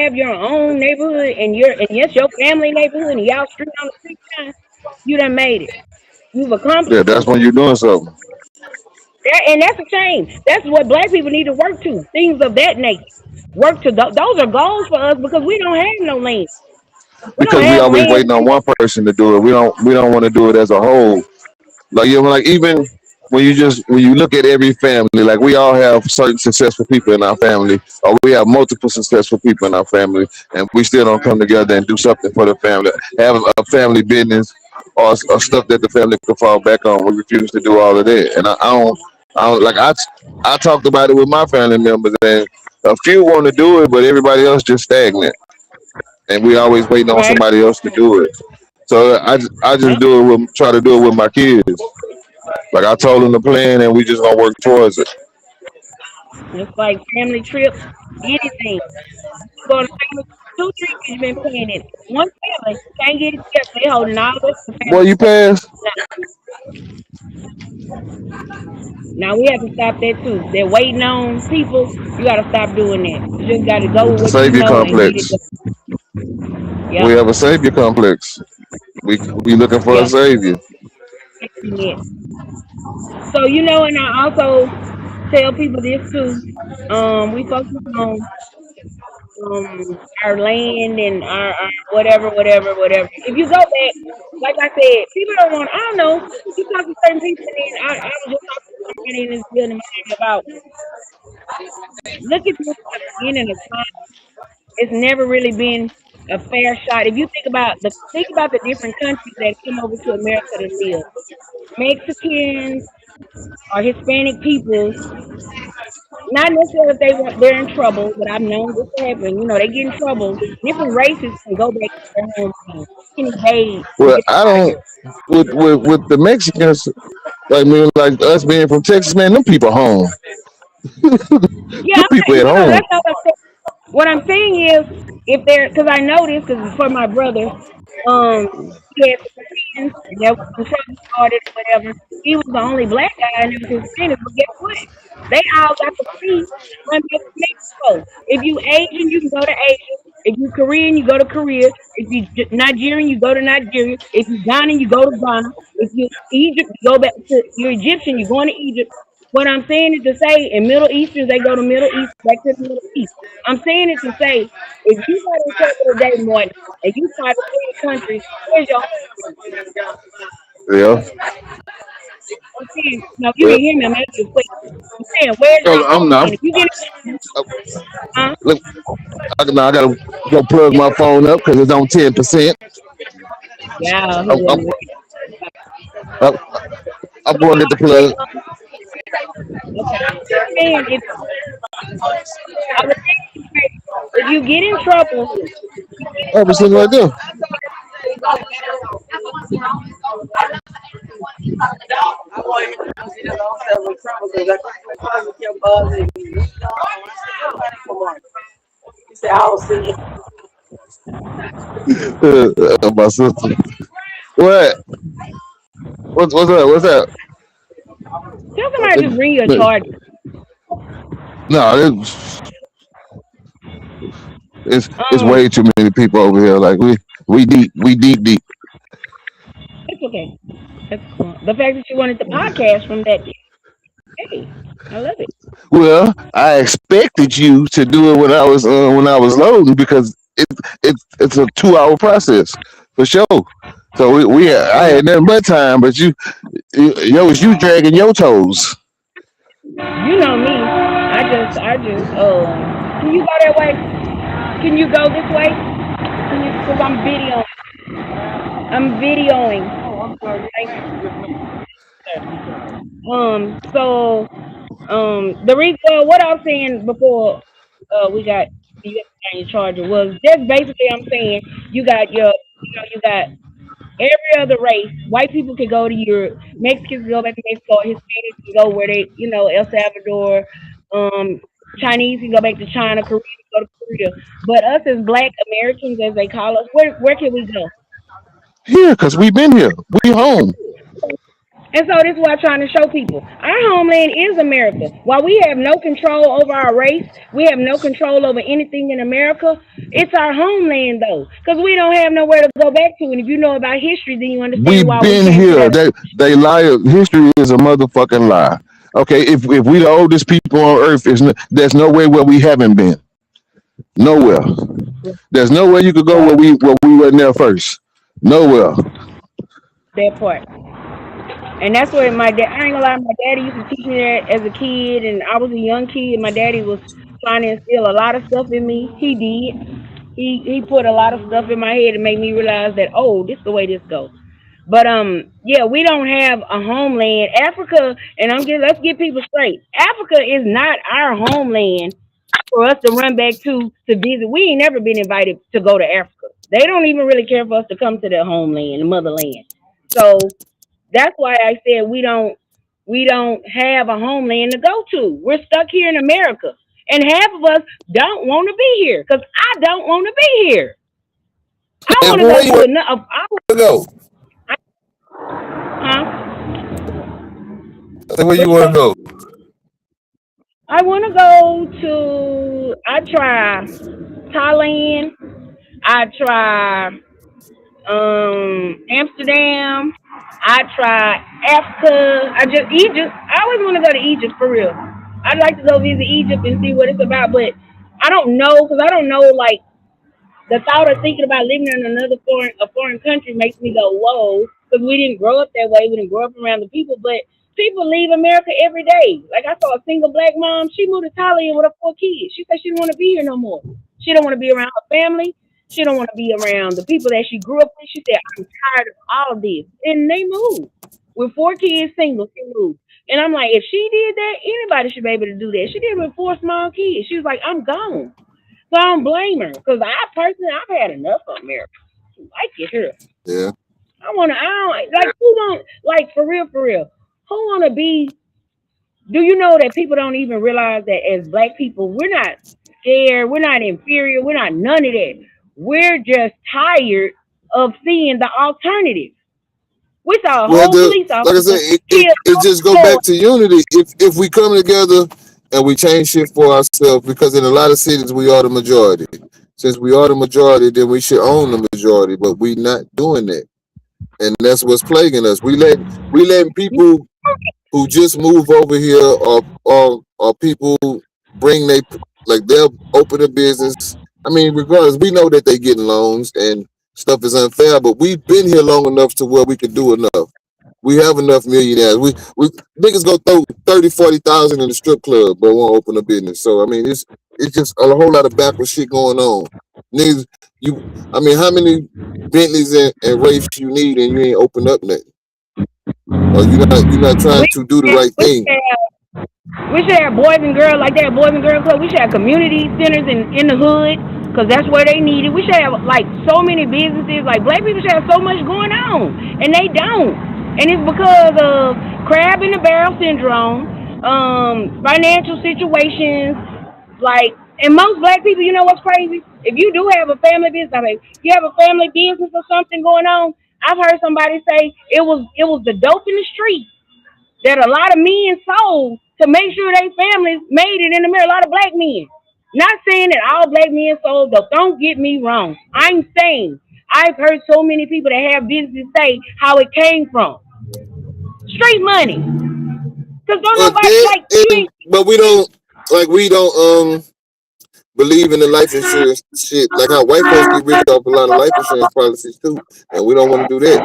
have your own neighborhood and yes your family neighborhood and y'all street on the street sign, you done made it. You've Yeah, accomplished that's something. when you're doing something. And that's a shame. That's what black people need to work to. Things of that nature. Work to those are goals for us because we don't have no land. We don't Because we have always land. waiting on one person to do it. We don't want to do it as a whole. Like you know, like even when you look at every family, like we all have certain successful people in our family, or we have multiple successful people in our family, and we still don't come together and do something for the family, have a family business or stuff that the family can fall back on. We refuse to do all of that, and I don't like I talked about it with my family members, and A few want to do it, but everybody else just stagnant, and we always waiting on Right. somebody else to do it. So I just Yep. do it with try to do it with my kids. Like I told them the plan, and we just gonna work towards it. It's like family trips, anything. You go to family 2, 3 years you've been planning it. One family can't get it together. They holding all this the Boy, family you stuff. pass Now we have to stop that too. They're waiting on people. You got to stop doing that. You just got to go with with the what you savior know and get it complex. done. We Yep. have a savior complex. We looking for a Yep. savior. So and I also tell people this too. We focus on our land and our whatever. If you go back, like I said, people don't want. I don't know. You talk to certain people, and I was just talking to somebody in this building about look at this at the beginning of time. It's never really been a fair shot. If you think about the different countries that come over to America to live, Mexicans or Hispanic people. Not necessarily if they're in trouble, but I've known this to happen. They get in trouble. Different races can go back to their homeland, can invade and Well, get I out here. don't with the Mexicans. Like me, like us being from Texas, man, them people home. Yeah, Them people at home. that's not what I'm saying. What I'm saying is, if they're, because I know this, because for my brother, he had some friends, and there was some trouble started or whatever. He was the only black guy, and it was Hispanic. But guess what? They all got the free run back to Mexico. If you Asian, you can go to Asia. If you Korean, you go to Korea. If you Nigerian, you go to Nigeria. If you Ghanaian, you go to Ghana. If you Egypt, you go back to you're Egyptian, you're going to Egypt. What I'm saying is to say in Middle Easterns, they go to Middle East, back to the Middle East. I'm saying it to say if you got in trouble today, Morton, and you try to flee the country, where's your home? Yeah. I'm saying, no, you Well, didn't hear me. I'm asking you a question. I'm saying, where's your I'm homeland? not. If you get in trouble, huh? Look, I gotta go plug my phone up because it's on 10%. Yeah, he I'm, I'm, wasn't ready. I'm, I'm So going to get the plug. okay. I'm saying I was saying if you get in trouble, you get in I was sitting trouble. right there. My sister. What? What's that? What's that? Tell somebody to bring you a charger. No, it's Um, way too many people over here. Like we deep. it's okay. That's cool. The fact that you wanted the podcast from that, hey, I love it. Well, I expected you to do it when I was loading because it's a 2 hour process for sure. So I Yeah. had nothing but time, but you dragging your toes. You know me. I just. Can you go that way? Can you go this way? Can you? Because I'm videoing. I'm videoing. Thank you, sir. So, the reason, what I was saying before, we got you got your charger was just basically I'm saying you got every other race. White people can go to Europe. Mexicans can go back to Mexico. Hispanics can go where they, El Salvador. Um, Chinese can go back to China. Koreans can go to Korea. But us as Black Americans, as they call us, where can we go? Here, cause we been here. We home. And so this is what I'm trying to show people. Our homeland is America. While we have no control over our race, we have no control over anything in America. It's our homeland though, because we don't have nowhere to go back to. And if you know about history, then you We understand why we been came to here. that. They lie. History is a motherfucking lie. Okay, if we the oldest people on earth, there's no way where we haven't been. Nowhere. There's no way you could go Right, where we were there first. Nowhere. that part. And that's where my dad. I ain't gonna lie, my daddy used to teach me that as a kid, and I was a young kid. My daddy was trying to instill a lot of stuff in me. He did. He put a lot of stuff in my head to make me realize that this is the way this goes. But yeah, we don't have a homeland. Africa, and let's get people straight. Africa is not our homeland. for us to run back to visit. We ain't never been invited to go to Africa. They don't even really care for us to come to their homeland, the motherland. So that's why I said we don't have a homeland to go to. We're stuck here in America, and half of us don't want to be here because I don't want to be here. I And want to where go you to want another. to go? Huh? I said, where you What you want to go? go? I want to go to. I try Thailand. I try Amsterdam. I try Africa. I just Egypt. I always want to go to Egypt for real. I'd like to go visit Egypt and see what it's about, but I don't know because I don't know like the thought of thinking about living in another foreign country makes me go whoa because we didn't grow up that way. We didn't grow up around the people, but people leave America every day. Like I saw a single black mom. She moved to Thailand with her 4 kids. She said she didn't want to be here no more. She don't want to be around her family. She don't want to be around the people that she grew up with. She said I'm tired of all of this, and they moved with 4 kids, single. She moved. And I'm like, if she did that, anybody should be able to do that. She did it with 4 small kids. She was like, I'm gone. So I don't blame her because I personally I've had enough of America. I like it here. Yeah. I don't like who don't like for real. Who wanna be do you know that people don't even realize that as black people we're not scared, we're not inferior, we're not none of that. We're just tired of seeing the alternative. We saw a Well, whole the police like I officer said, kill it just go four. back to unity. If we come together and we change shit for ourselves, because in a lot of cities we are the majority. Since we are the majority, then we should own the majority. But we not doing that, and that's what's plaguing us. We letting people who just move over here or people bring they like they'll open a business. I mean, regardless, we know that they getting loans and stuff is unfair, but we've been here long enough to where we could do enough. We have enough millionaires. We niggas go throw 30, 40,000 in the strip club, but won't open a business. So I mean, it's just a whole lot of backward shit going on. Niggas, you, I mean, how many Bentleys and Wraiths you need and you ain't open up nothing, or you're not trying We to do the should right thing. We should have boys and girls like that, boys and girls club. We should have community centers in the hood because that's where they need it. We should have like so many businesses. Like black people should have so much going on, and they don't. And it's because of crab in the barrel syndrome, financial situations. Like, and most black people, you know what's crazy? If you do have a family business, I mean, you have a family business or something going on. I've heard somebody say it was the dope in the street that a lot of men sold to make sure their families made it in America. A lot of black men. Not saying that all black men sold dope. Don't get me wrong. I'm saying I've heard so many people that have businesses say how it came from street money. Cause don't But nobody that like you and ain't. but we don't believe in the life insurance shit. Like how white folks get rich off a lot of life insurance policies too, and we don't want to do that.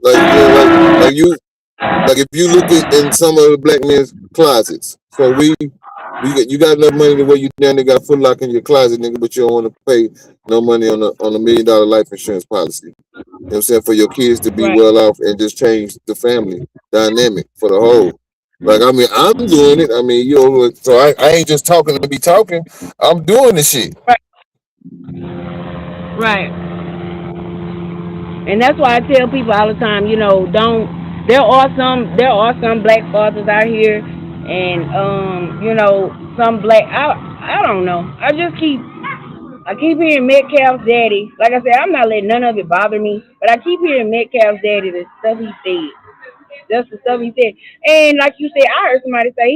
Like yeah, like you like if you look at in some of the black men's closets, so you got enough money to where you down there got Foot Lock in your closet, nigga, but you don't want to pay no money on a $1 million life insurance policy. You know what I'm saying? For your kids to be Right, well off and just change the family dynamic for the whole. Like I mean, I'm doing it. I mean, you know, so I ain't just talking to be talking. I'm doing the shit. right, right. And that's why I tell people all the time, don't. There are some black fathers out here, and some black. I don't know. I keep hearing Metcalf's daddy. Like I said, I'm not letting none of it bother me, but I keep hearing Metcalf's daddy the stuff he said. Just the stuff he said. And like you said, I heard somebody say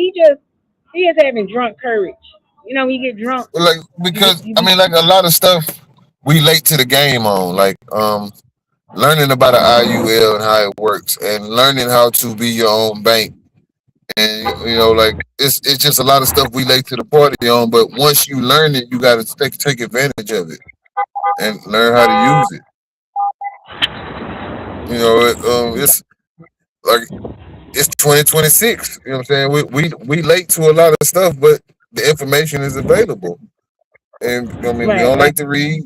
he is having drunk courage. When you get drunk, Like because you I be mean, like a lot of stuff we late to the game on. Like learning about an IUL and how it works, and learning how to be your own bank. And you know, like it's just a lot of stuff we late to the party on. But once you learn it, you got to take advantage of it and learn how to use it. You know, it's like it's 2026. You know what I'm saying? We late to a lot of stuff, but the information is available. And I mean, we right, don't right, like to read.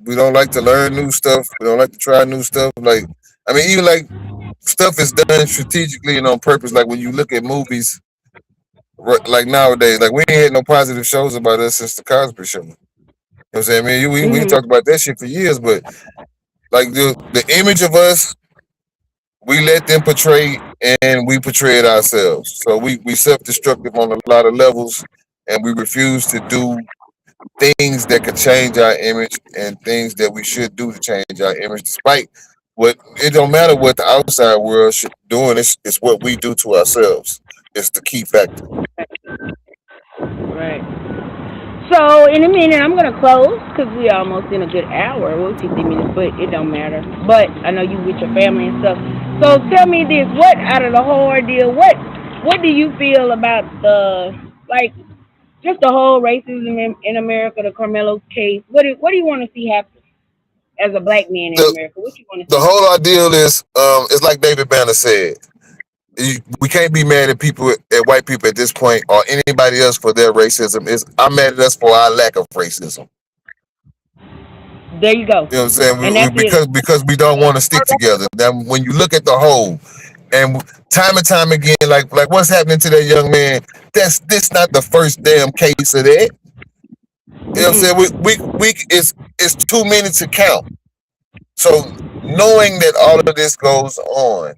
We don't like to learn new stuff. We don't like to try new stuff. Like I mean, even like stuff is done strategically and on purpose. Like when you look at movies Like nowadays, like we ain't had no positive shows about us since the Cosby Show. You know what I'm saying? Man, we Mhm. talked about that shit for years, but like the image of us, we let them portray and we portray it ourselves. So we self destructive on a lot of levels, and we refuse to do things that could change our image and things that we should do to change our image, despite what it don't matter what the outside world should doing. It's what we do to ourselves. It's the key factor. Right. So in a minute, I'm gonna close because we almost in a good hour. Well, 50 minutes, but it don't matter. But I know you with your family and stuff. So tell me this: what out of the whole ordeal? What do you feel about the like just the whole racism in America, the Carmelo case? What do you want to see happen as a black man in The America? What you want to the see? whole ideal is it's like David Banner said. We can't be mad at people at white people at this point or anybody else for their racism. Is I'm mad at us for our lack of racism. There you go, You know what I'm saying? and that's it. Because we don't want to stick together. Now, when you look at the whole, and time again, like what's happening to that young man? That's this not the first damn case of that. You know what I'm saying? Mm-mm. It's too many to count. So knowing that all of this goes on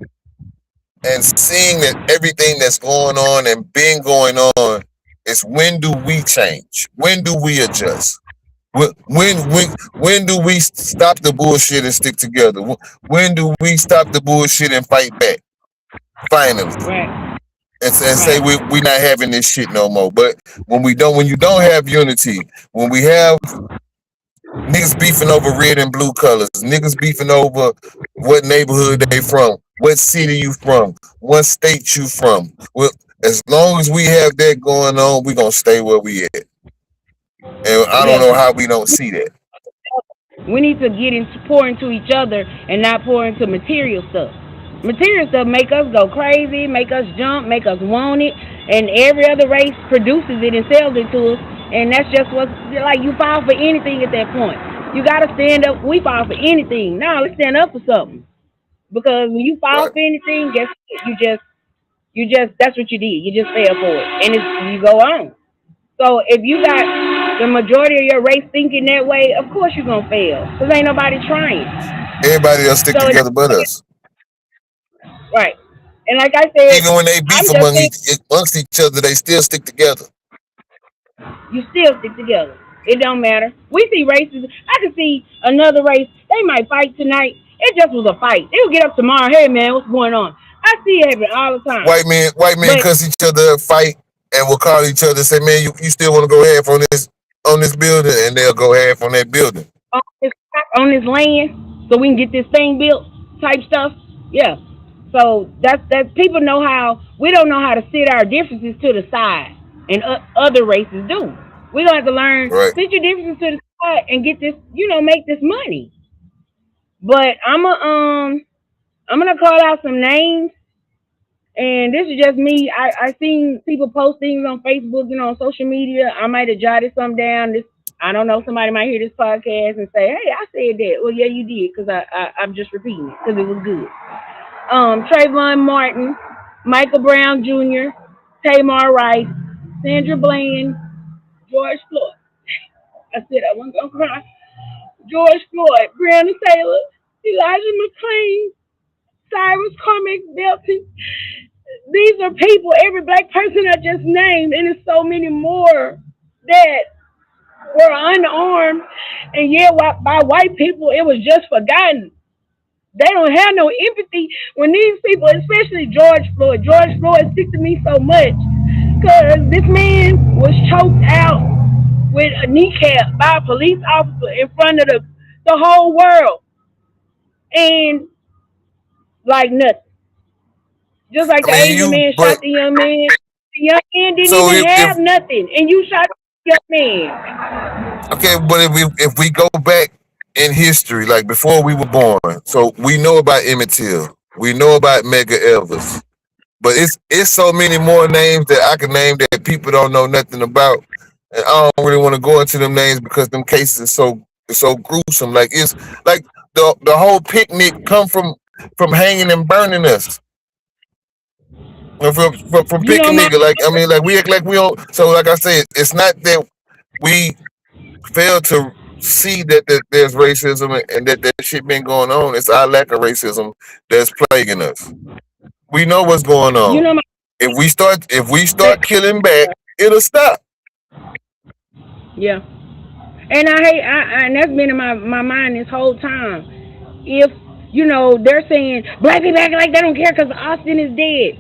and seeing that everything that's going on and been going on is when do we change? When do we adjust? When do we stop the bullshit and stick together? When do we stop the bullshit and fight back? Finally, Right, and say right, we not having this shit no more. But when you don't have unity, when we have niggas beefing over red and blue colors, niggas beefing over what neighborhood they from, what city you from, what state you from. Well, as long as we have that going on, we gonna stay where we at. And I don't know yeah. how we don't see that. We need to get into pour into each other and not pour into material stuff. Material stuff make us go crazy, make us jump, make us want it, and every other race produces it and sells it to us. And that's just what's like you fall for anything at that point. You gotta stand up. We fall for anything. Now let's stand up for something. Because when you fall Right. for anything, guess what? You just that's what you did. You just fell for it, and it's you go on. So if you got the majority of your race thinking that way, of course you're gonna fail because ain't nobody trying. Everybody else stick So together but us. right, and like I said, Even when they beef I'm just saying amongst each other, they still stick together. you still stick together. It don't matter. We see races. I can see another race. They might fight tonight. It just was a fight. They'll get up tomorrow. Hey man, what's going on? I see it happen all the time. White men But cuss each other, fight, and will call each other and say, "Man, you still want to go half on this building?" And they'll go half on that building. on this land, so we can get this thing built, type stuff. Yeah. So that's people know how we don't know how to sit our differences to the side, and other races do. We're gonna have to learn Right. sit your differences to the side and get this, make this money. But I'm gonna call out some names, and this is just me. I seen people post things on Facebook, on social media. I might have jotted some down. This I don't know. Somebody might hear this podcast and say, "Hey, I said that." Well, yeah, you did, because I'm just repeating it because it was good. Trayvon Martin, Michael Brown Jr., Tamar Rice, Sandra Bland, George Floyd. I said I wasn't gonna cry. George Floyd, Breonna Taylor, Elijah McClain, Cyrus Cormac Belton. These are people, every black person I just named, and there's so many more that were unarmed, and yeah, by white people, it was just forgotten. They don't have no empathy when these people, especially George Floyd sticks to me so much because this man was choked out with a kneecap by a police officer in front of the whole world, and like nothing. Just like I the mean, Asian man shot but the young man. The young man didn't so even have if nothing, and you shot the young man. okay, but if we go back in history, like before we were born, so we know about Emmett Till, we know about Medgar Evers, but it's so many more names that I can name that people don't know nothing about, and I don't really want to go into them names because them cases are so gruesome. Like it's like the whole picnic come from hanging and burning us. from You pick a know my nigga. Like I mean, like we act like we don't. So like I said, it's not that we fail to see that there's racism and that shit been going on. It's our lack of racism that's plaguing us. We know what's going you on. know my If we start that, killing back, it'll stop. yeah. And I hate and that's been in my mind this whole time. If they're saying black people act like they don't care because Austin is dead.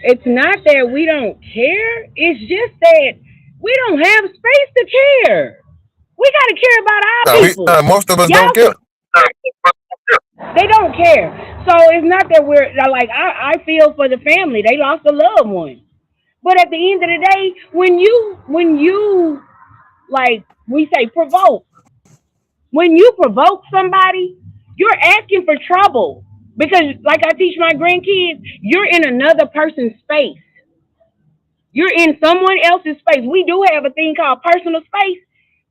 It's not that we don't care. It's just that we don't have space to care. We gotta care about our people. Most of us don't Y'all, care. they don't care. So it's not that we're like I feel for the family. They lost a loved one. But at the end of the day, when you like we say provoke, when you provoke somebody, you're asking for trouble. Because like I teach my grandkids, you're in another person's space. You're in someone else's space. We do have a thing called personal space.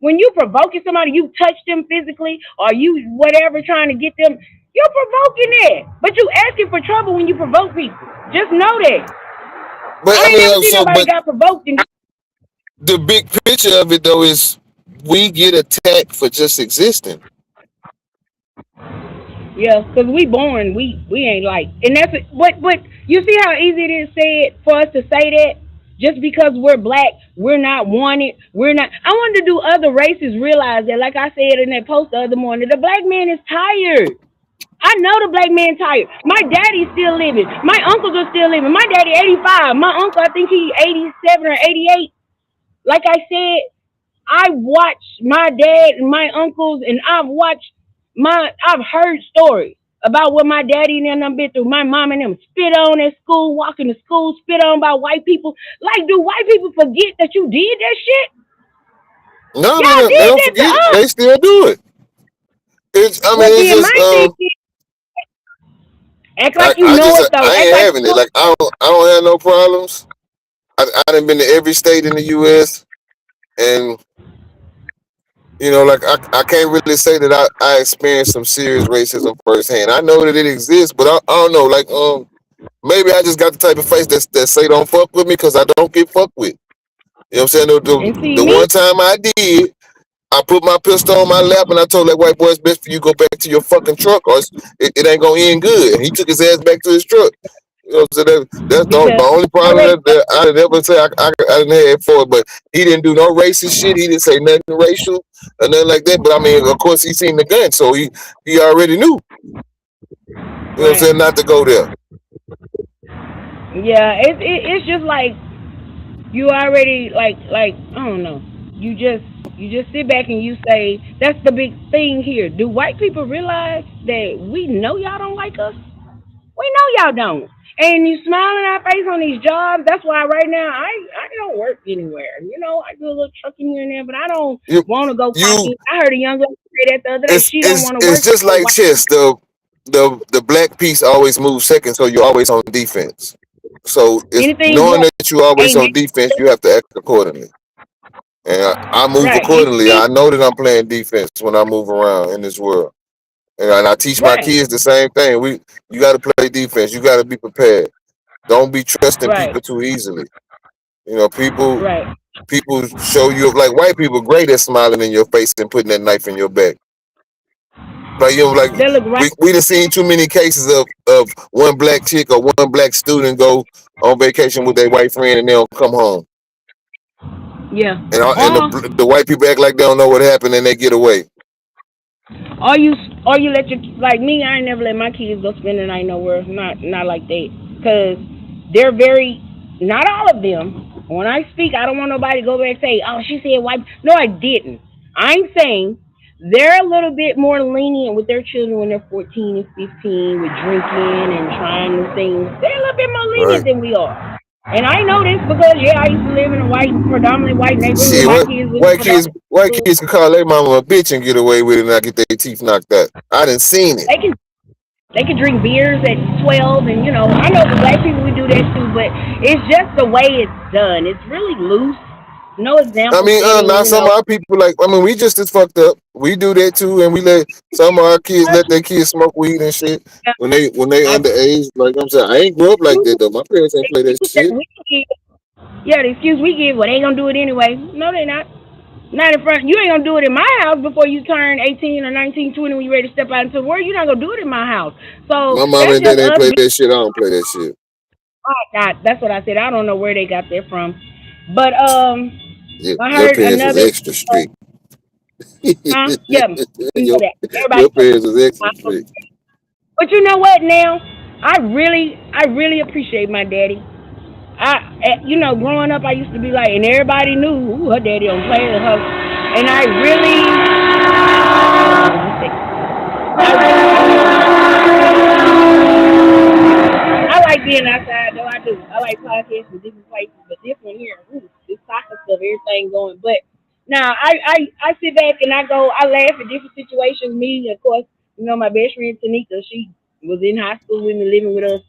When you provoking somebody, you touch them physically or you whatever trying to get them, you're provoking it. But you asking for trouble when you provoke people. Just know that. But I I ain't never mean, seen so nobody but got provoked and the big picture of it though is we get attacked for just existing. yeah, because we born, we ain't like, and that's it. But you see how easy it is said for us to say that just because we're black, we're not wanted, we're not. I wanted to do other races realize that, like I said in that post the other morning, the black man is tired. I know the black man tired. My daddy's still living. My uncles are still living. My daddy 85. My uncle, I think he 87 or 88. Like I said, I watched my dad and my uncles, and I've heard stories about what my daddy and them been through. My mom and them spit on at school, walking to school, spit on by white people. Like, do white people forget that you did that shit? No, Y'all they did don't that to forget. us. They still do it. I mean, Well, it's then just my thing is, act like you I know just it though. I Act ain't like having you it. know Like I don't have no problems. I done been to every state in the U.S. and like I can't really say that I experienced some serious racism firsthand. I know that it exists, but I don't know. Like maybe I just got the type of face that say don't fuck with me because I don't get fucked with. You know what I'm saying? and see The me. one time I did, I put my pistol on my lap and I told that white boy it's best for you go back to your fucking truck or it ain't gonna end good. And he took his ass back to his truck. You know what I'm saying? That's Because the only problem already that I didn't ever say I didn't have for it. But he didn't do no racist shit. He didn't say nothing racial or nothing like that. But I mean, of course, he seen the gun, so he already knew. You know what I'm saying? right. Not to go there. Yeah, it's just like you already like I don't know. You just sit back and you say that's the big thing here. Do white people realize that we know y'all don't like us? We know y'all don't. And you smile in our face on these jobs. That's why right now I don't work anywhere. I do a little trucking here and there, but I don't You want to go clock you in. I heard a young lady say that the other day. it's She don't it's want to it's work just for like white. chess. The black piece always moves second, so you're always on defense. So it's Anything knowing black that you're always ain't on defense, you have to act accordingly. And I move right. accordingly. I know that I'm playing defense when I move around in this world. And I teach my Right, kids the same thing. You got to play defense. You got to be prepared. Don't be trusting right, people too easily. You know, right. people show you like white people great at smiling in your face and putting that knife in your back. Like like They look right. we done seen too many cases of one black chick or one black student go on vacation with their white friend and they don't come home. Yeah. And the white people act like they don't know what happened and they get away. Or you or you let your like me. I ain't never let my kids go spend the night nowhere. Not like that. Cause they're very not all of them. When I speak, I don't want nobody to go back and say, "Oh, she said white." No, I didn't. I'm saying they're a little bit more lenient with their children when they're 14 and 15 with drinking and trying new things. They're a little bit more lenient Right. than we are. And I know this because yeah, I used to live in a predominantly white neighborhood. Shit, My what kids was predominantly white kids can call their mama a bitch and get away with it and not get their teeth knocked out. I done seen it. they can they can drink beers at 12, and I know the black people we do that too, but it's just the way it's done. It's really loose. no I example mean, setting. now some of our people like. I mean, we just as fucked up. We do that too, and we let some of our kids let their kids smoke weed and shit when they I, underage. Like I'm saying, I ain't grew up like that though. My parents ain't play that excuse that shit. we give, yeah, the excuse we give, well, they gonna do it anyway. No, they not. Not in front. You ain't gonna do it in my house before you turn 18 or 19, 20 when you ready to step out into the world. You're not gonna do it in my house. So My mom that's and dad just ain't us play being that shit. I don't play that shit. God. That's what I said. I don't know where they got that from. But I Your heard parents was another extra strict. huh? Yeah. You know your that. Everybody your parents was extra knows. strict. But you know what now? I really appreciate my daddy. Growing up, I used to be like, and everybody knew, ooh, her daddy don't play with her, and I really, I like being outside though. I do. I like podcasts in different places, but this one here, ooh, this soccer stuff, everything going. But now I sit back and I laugh at different situations. Me, of course, my best friend Tanika, she was in high school with me, living with us.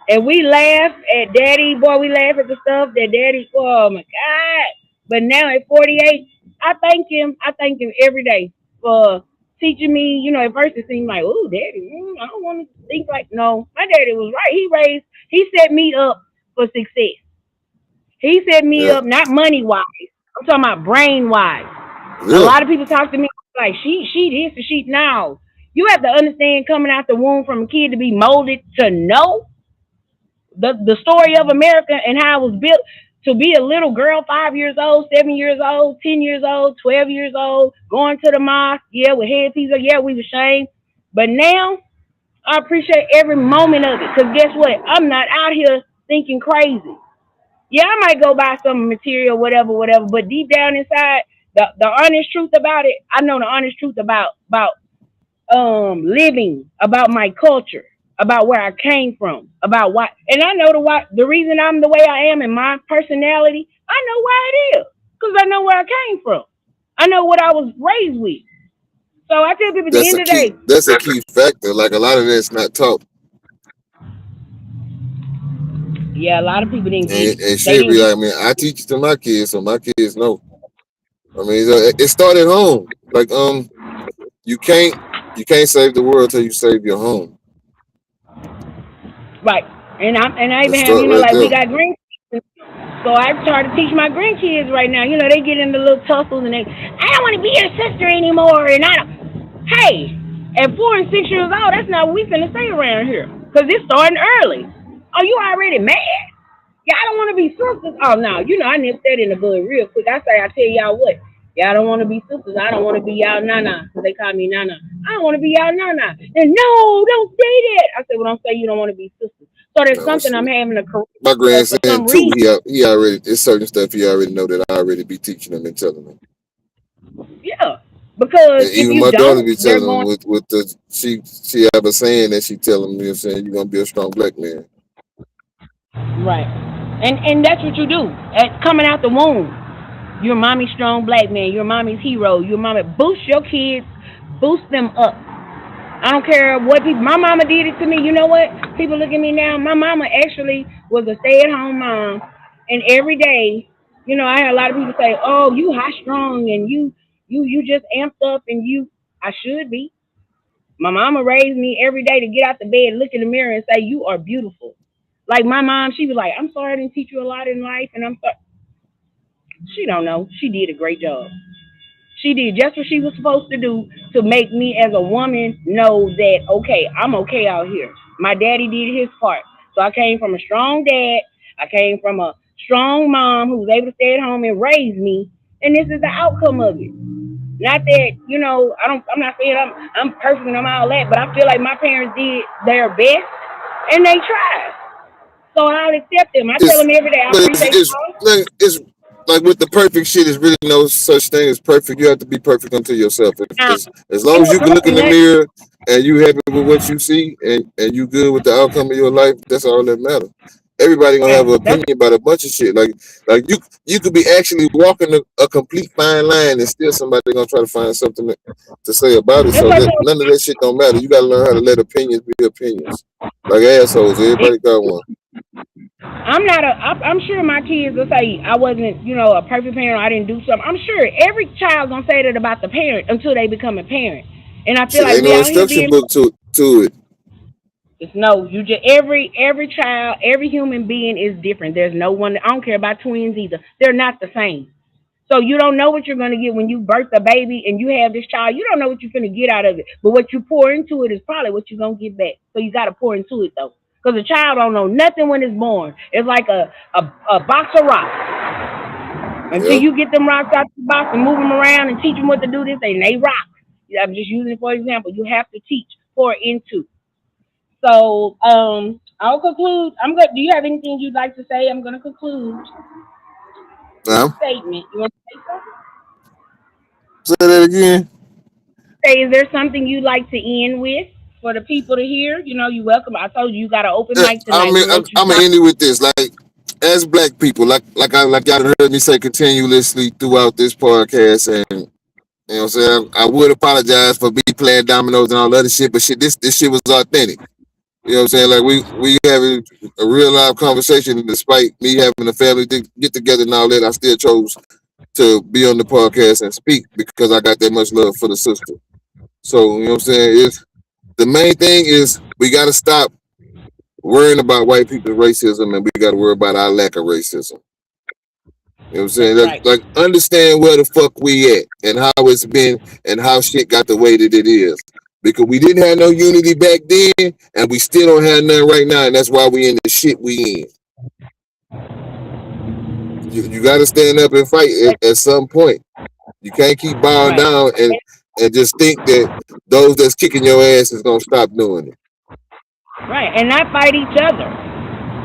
And we laugh at daddy, boy, we laugh at the stuff that daddy, oh my God. But now at 48, I thank him. I thank him every day for teaching me. At first it seemed like, oh, daddy, I don't want to think like, no, my daddy was right. He set me up for success. He set me Yeah, up, not money wise. I'm talking about brain wise. A yeah. lot of people talk to me like, she this and she, now. You have to understand coming out the womb from a kid to be molded to know the story of America and how it was built to be a little girl, 5 years old, 7 years old, 10 years old, 12 years old, going to the mosque, yeah, with headpiece, yeah, we were ashamed. But now I appreciate every moment of it because guess what? I'm not out here thinking crazy. Yeah, I might go buy some material, whatever, whatever, but deep down inside, the honest truth about it, I know the honest truth about living, about my culture, about where I came from, about why, and I know the reason I'm the way I am and my personality. I know why it is because I know where I came from. I know what I was raised with. So I tell people at the That's end a of the key. day, That's a key factor. Like a lot of that's not taught, yeah, a lot of people didn't get it. and They she'll didn't be get like, "Man, I teach it to my kids, so my kids know." I mean, it started home. Like you can't you can't save the world till you save your home. right. And I It even have start right like we there. got grandkids. So I try to teach my grandkids right now. They get into little tussles and I don't want to be your sister anymore. And I don't. Hey, at 4 and 6 years old, that's not what we finna say around here. Cause it's starting early. Oh, you already mad? Y'all don't want to be sisters. Oh no, I nipped that in the bud real quick. I tell y'all what. Y'all don't want to be sisters. I don't want to be y'all nana. Cause they call me nana. I don't want to be y'all nana. And no, don't say that. I said, well, don't say you don't want to be sisters. So there's No something I'm shit. having a career My for some grandson too. reason. He already. It's certain stuff he already know that I already be teaching him and telling him. Yeah. Because And if even you my daughter don't, be they're telling him going with the she have a saying that she tell him. You know what I'm saying, you're gonna be a strong black man. right. And that's what you do. Coming out the womb. You're mommy's strong black man. You're mommy's hero. You're mommy. Boost your kids. Boost them up. I don't care what people. My mama did it to me. You know what? People look at me now. My mama actually was a stay-at-home mom, and every day, I had a lot of people say, "Oh, you high strong, and you just amped up, and you." I should be. My mama raised me every day to get out the bed, look in the mirror, and say, "You are beautiful." Like my mom, she was like, "I'm sorry I didn't teach you a lot in life," and I'm sorry. She don't know. She did a great job. She did just what she was supposed to do to make me as a woman know that okay, I'm okay out here. My daddy did his part. So I came from a strong dad. I came from a strong mom who was able to stay at home and raise me. And this is the outcome of it. Not that, I'm not saying I'm perfect and I'm all that, but I feel like my parents did their best and they tried. So I'll accept them. I tell It's them every day, I but appreciate you. it's like with the perfect shit. Is really no such thing as perfect. You have to be perfect unto yourself. Now, As long ain't as no you can look in perfect the nothing. mirror and you happy with what you see and you good with the outcome of your life, that's all that matters. Everybody gonna have an That's opinion about a bunch of shit. Like you could be actually walking a complete fine line and still somebody gonna try to find something to say about it. that's So what I that told none of that shit don't matter. You gotta learn how to let opinions be opinions. Like assholes, you. everybody got one. I'm not a. I'm sure my kids will say I wasn't, a perfect parent. Or I didn't do something. I'm sure every child gonna say that about the parent until they become a parent. And I feel Shit, like ain't we no out here instruction being book to it. just no. You just every child, every human being is different. There's no one. I don't care about twins either. They're not the same. So you don't know what you're gonna get when you birth a baby and you have this child. You don't know what you're gonna get out of it. But what you pour into it is probably what you're gonna get back. So you gotta pour into it though. Because a child don't know nothing when it's born. It's like a box of rocks. Until Yeah. you get them rocks out the box and move them around and teach them what to do, this and they rock. I'm just using it for example. You have to teach, pour into. So I'll conclude. I'm good. Do you have anything you'd like to say? I'm gonna conclude this Now, statement. You want to say something? say that again. Say, is there something you'd like to end with for the people to hear? You welcome. I told you you got an open Yeah, mic tonight. We'll let you I'm gonna talk. end it with this. Like, as black people, like y'all heard me say continuously throughout this podcast, and you know what I'm saying, I would apologize for me playing dominoes and all that other shit, but shit, this shit was authentic. You know what I'm saying? Like we having a real live conversation, and despite me having a family to get together and all that, I still chose to be on the podcast and speak because I got that much love for the sister. So you know what I'm saying? It's the main thing is we got to stop worrying about white people's racism, and we got to worry about our lack of racism. You know what I'm saying? That's right. Like understand where the fuck we at and how it's been and how shit got the way that it is. Because we didn't have no unity back then, and we still don't have none right now, and that's why we in the shit we in. You got to stand up and fight at some point. You can't keep bowing Right. down and just think that those that's kicking your ass is gonna stop doing it. Right. And not fight each other.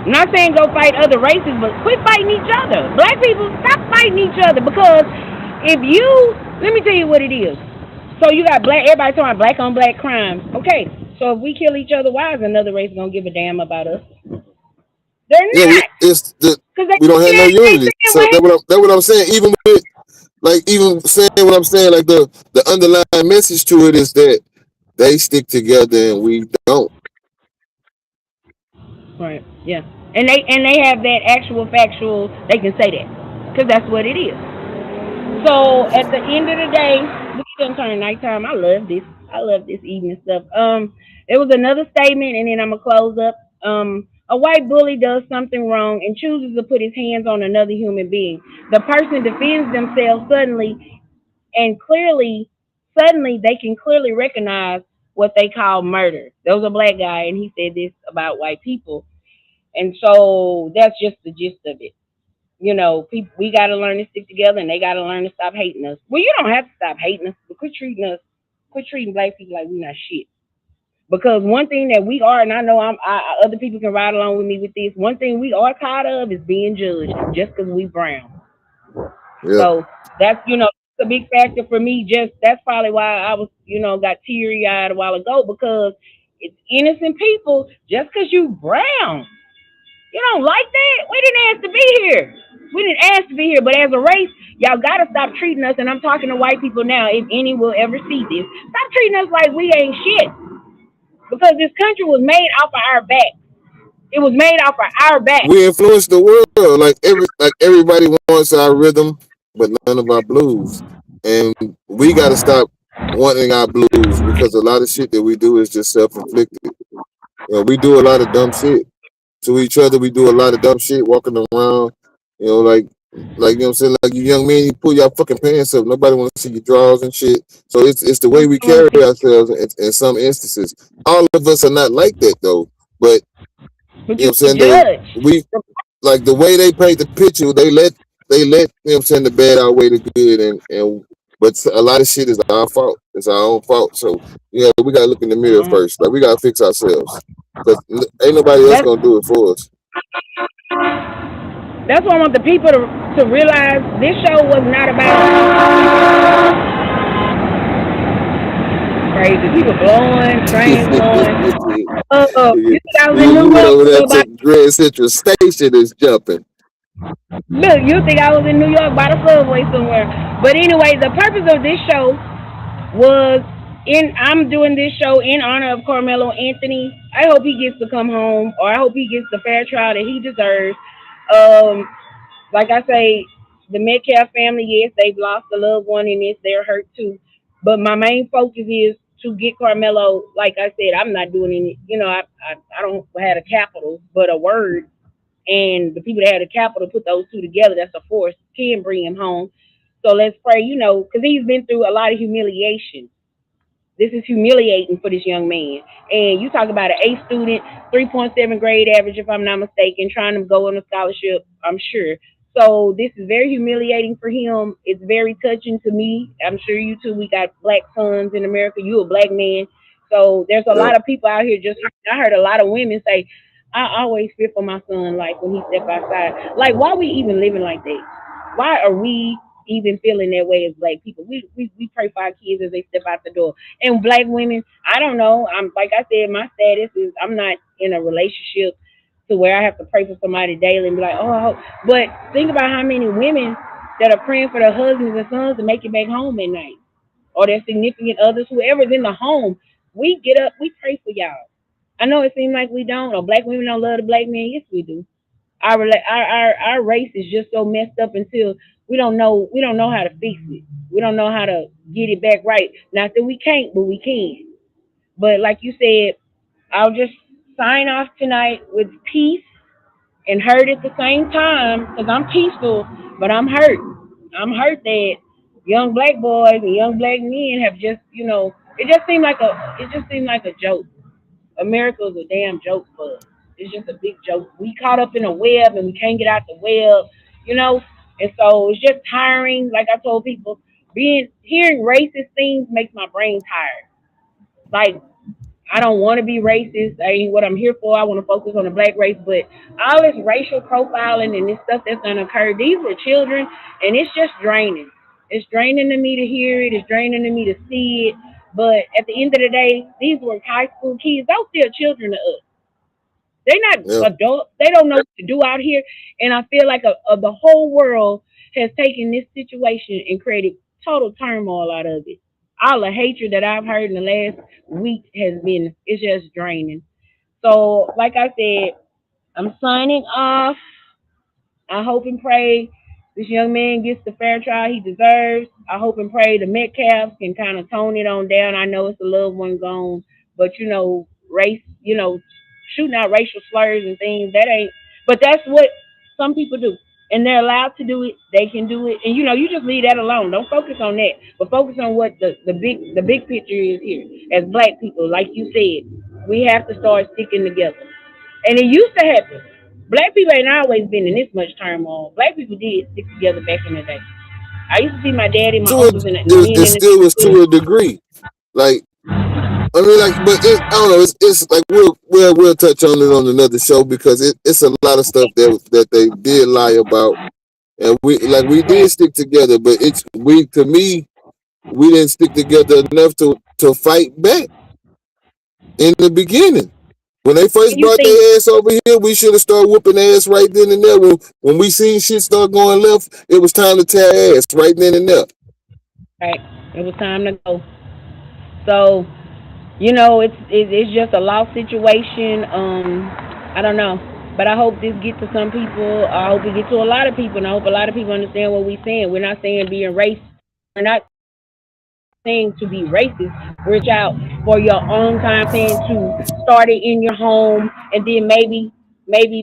I'm not saying go fight other races, but quit fighting each other. Black people, stop fighting each other because if you, let me tell you what it is. So you got black, everybody talking about black on black crimes. Okay, so if we kill each other, why is another race gonna give a damn about us? They're Yeah, not, it's the because we don't have no they unity. saying So that what I'm saying. Even with like even saying what I'm saying, like the underlying message to it is that they stick together and we don't. right, yeah, and they have that actual factual. They can say that because that's what it is. So at the end of the day, we still turn nighttime. I love this. I love this evening stuff. There was another statement, and then I'm gonna close up. A white bully does something wrong and chooses to put his hands on another human being. The person defends themselves suddenly, and suddenly they can clearly recognize what they call murder. There was a black guy, and he said this about white people, and so that's just the gist of it. People, we got to learn to stick together, and they got to learn to stop hating us. Well, you don't have to stop hating us, but quit treating black people like we're not shit. Because one thing that we are, and I know other people can ride along with me with this. One thing we are tired of is being judged just because we brown. Yeah, So that's a big factor for me. Just that's probably why I was got teary eyed a while ago because it's innocent people just because you brown. You don't like that? We didn't ask to be here. We didn't ask to be here. But as a race, y'all gotta stop treating us. And I'm talking to white people now. If any will ever see this, stop treating us like we ain't shit. Because this country was made off of our back. It was made off of our back. we influence the world. Like everybody wants our rhythm, but none of our blues. And we got to stop wanting our blues because a lot of shit that we do is just self inflicted. We do a lot of dumb shit to each other. We do a lot of dumb shit walking around. You know, like you know what I'm saying. Like you young men, you pull your fucking pants up. Nobody want to see your drawers and shit. So it's the way we carry ourselves in some instances. All of us are not like that though. But But you know you what I'm saying. Though judge. we like the way they paint the picture. They let you know what I'm saying the bad outweigh the good and. But a lot of shit is our fault. It's our own fault. So yeah, we gotta look in the mirror Mhm. first. Like we gotta fix ourselves because ain't nobody else That's gonna do it for us. that's what I want the people to realize. This show was not about crazy people blowing, trains blowing. You think I was in We New went York over there by to Grand Central Station is jumping. look, you think I was in New York by the subway somewhere. But anyway, the purpose of this show was I'm doing this show in honor of Carmelo Anthony. I hope he gets to come home or I hope he gets the fair trial that he deserves. Um, like I say, the Metcalf family, yes, they've lost a loved one and yes, they're hurt too. But my main focus is to get Carmelo. Like I said, I'm not doing any. I don't have a capital, but a word. And the people that have the capital put those two together. That's a force. Can bring him home. So let's pray. Because he's been through a lot of humiliation. This is humiliating for this young man. And you talk about an A student, 3.7 grade average, if I'm not mistaken, trying to go on a scholarship, I'm sure. So this is very humiliating for him. It's very touching to me. I'm sure you too. We got black sons in America. You a black man. So there's a Yep. lot of people out here just I heard a lot of women say, I always fear for my son like when he step outside. Like why we even living like that? Why are we even feeling that way as black people? We pray for our kids as they step out the door. And black women, I don't know. I'm like I said, my status is I'm not in a relationship to where I have to pray for somebody daily and be like, oh, I hope. But think about how many women that are praying for their husbands and sons to make it back home at night, or their significant others, whoever's in the home. We get up, we pray for y'all. I know it seems like we don't, or black women don't love the black man. Yes, we do. Our race is just so messed up until we don't know how to fix it. We don't know how to get it back right. Not that we can't, but we can. But like you said, I'll just sign off tonight with peace and hurt at the same time because I'm peaceful, but I'm hurt. I'm hurt that young black boys and young black men have just. It just seemed like a joke. America's a damn joke for us. It's just a big joke. We caught up in a web and we can't get out the web, you know. And so it's just tiring. Like I told people, being hearing racist things makes my brain tired. Like I don't want to be racist. I ain't what I'm here for. I want to focus on the black race. But all this racial profiling and this stuff that's gonna occur, these were children, and it's just draining. It's draining to me to hear it. It's draining to me to see it. But at the end of the day, these were high school kids. Those still children to us. They're Yeah. not adults. They don't know what to do out here. And I feel like the whole world has taken this situation and created total turmoil out of it. All the hatred that I've heard in the last week it's just draining. So, like I said, I'm signing off. I hope and pray this young man gets the fair trial he deserves. I hope and pray the Metcalfs can kind of tone it on down. I know it's a loved one gone, but race, shooting out racial slurs and things, that ain't, but that's what some people do. And they're allowed to do it. They can do it. And you just leave that alone. Don't focus on that. But focus on what the big picture is here. As black people, like you said, we have to start sticking together. And it used to happen. Black people ain't always been in this much turmoil. Black people did stick together back in the day. I used to see my daddy, my To uncles, and the men it in the still was street. to a degree. Like I mean, like, but I don't know. It's like we'll touch on it on another show because it's a lot of stuff that they did lie about, and we did Right. stick together, but it's we to me we didn't stick together enough to fight back in the beginning. When they first And you brought think, their ass over here, we should have started whooping ass right then and there. When we seen shit start going left, it was time to tear ass right then and there. right, it was time to go. So, it's just a lost situation. I don't know. But I hope this gets to some people. I hope it gets to a lot of people, and I hope a lot of people understand what we're saying. We're not saying being racist. We're not saying to be racist. Reach out for your own time, saying to start it in your home, and then maybe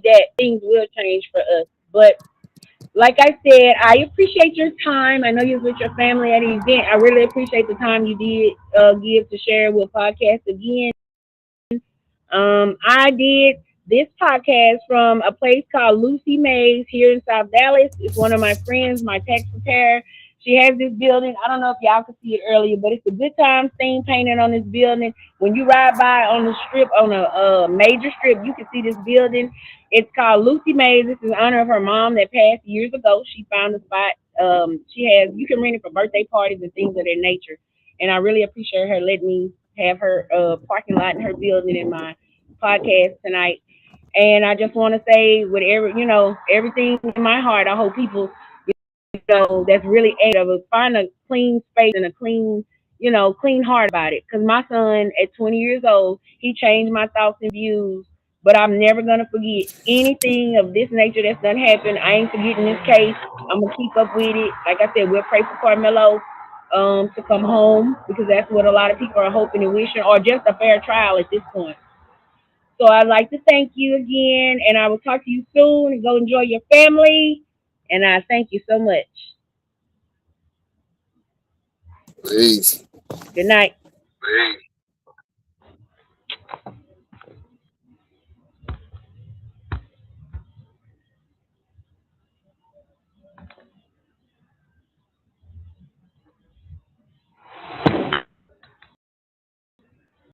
that things will change for us. But like I said, I appreciate your time. I know you was with your family at the event. I really appreciate the time you did give to share with podcast again. I did this podcast from a place called Lucy Mays here in South Dallas. It's one of my friends, my tax preparer. She has this building. I don't know if y'all could see it earlier, but it's a good time theme painted on this building. When you ride by on the strip, on a major strip, you can see this building. It's called Lucy Mays. This is in honor of her mom that passed years ago. She found the spot. You can rent it for birthday parties and things of that nature. And I really appreciate her letting me have her parking lot in her building in my podcast tonight. And I just want to say, with everything in my heart, I hope people, that's really of us find a clean space and a clean heart about it. Because my son, at 20 years old, he changed my thoughts and views But I'm never gonna forget anything of this nature that's done happened. I ain't forgetting this case. I'm gonna keep up with it. Like I said, we'll pray for Carmelo to come home because that's what a lot of people are hoping and wishing, or just a fair trial at this point. So I'd like to thank you again, and I will talk to you soon. And go enjoy your family, and I thank you so much. Peace. Good night.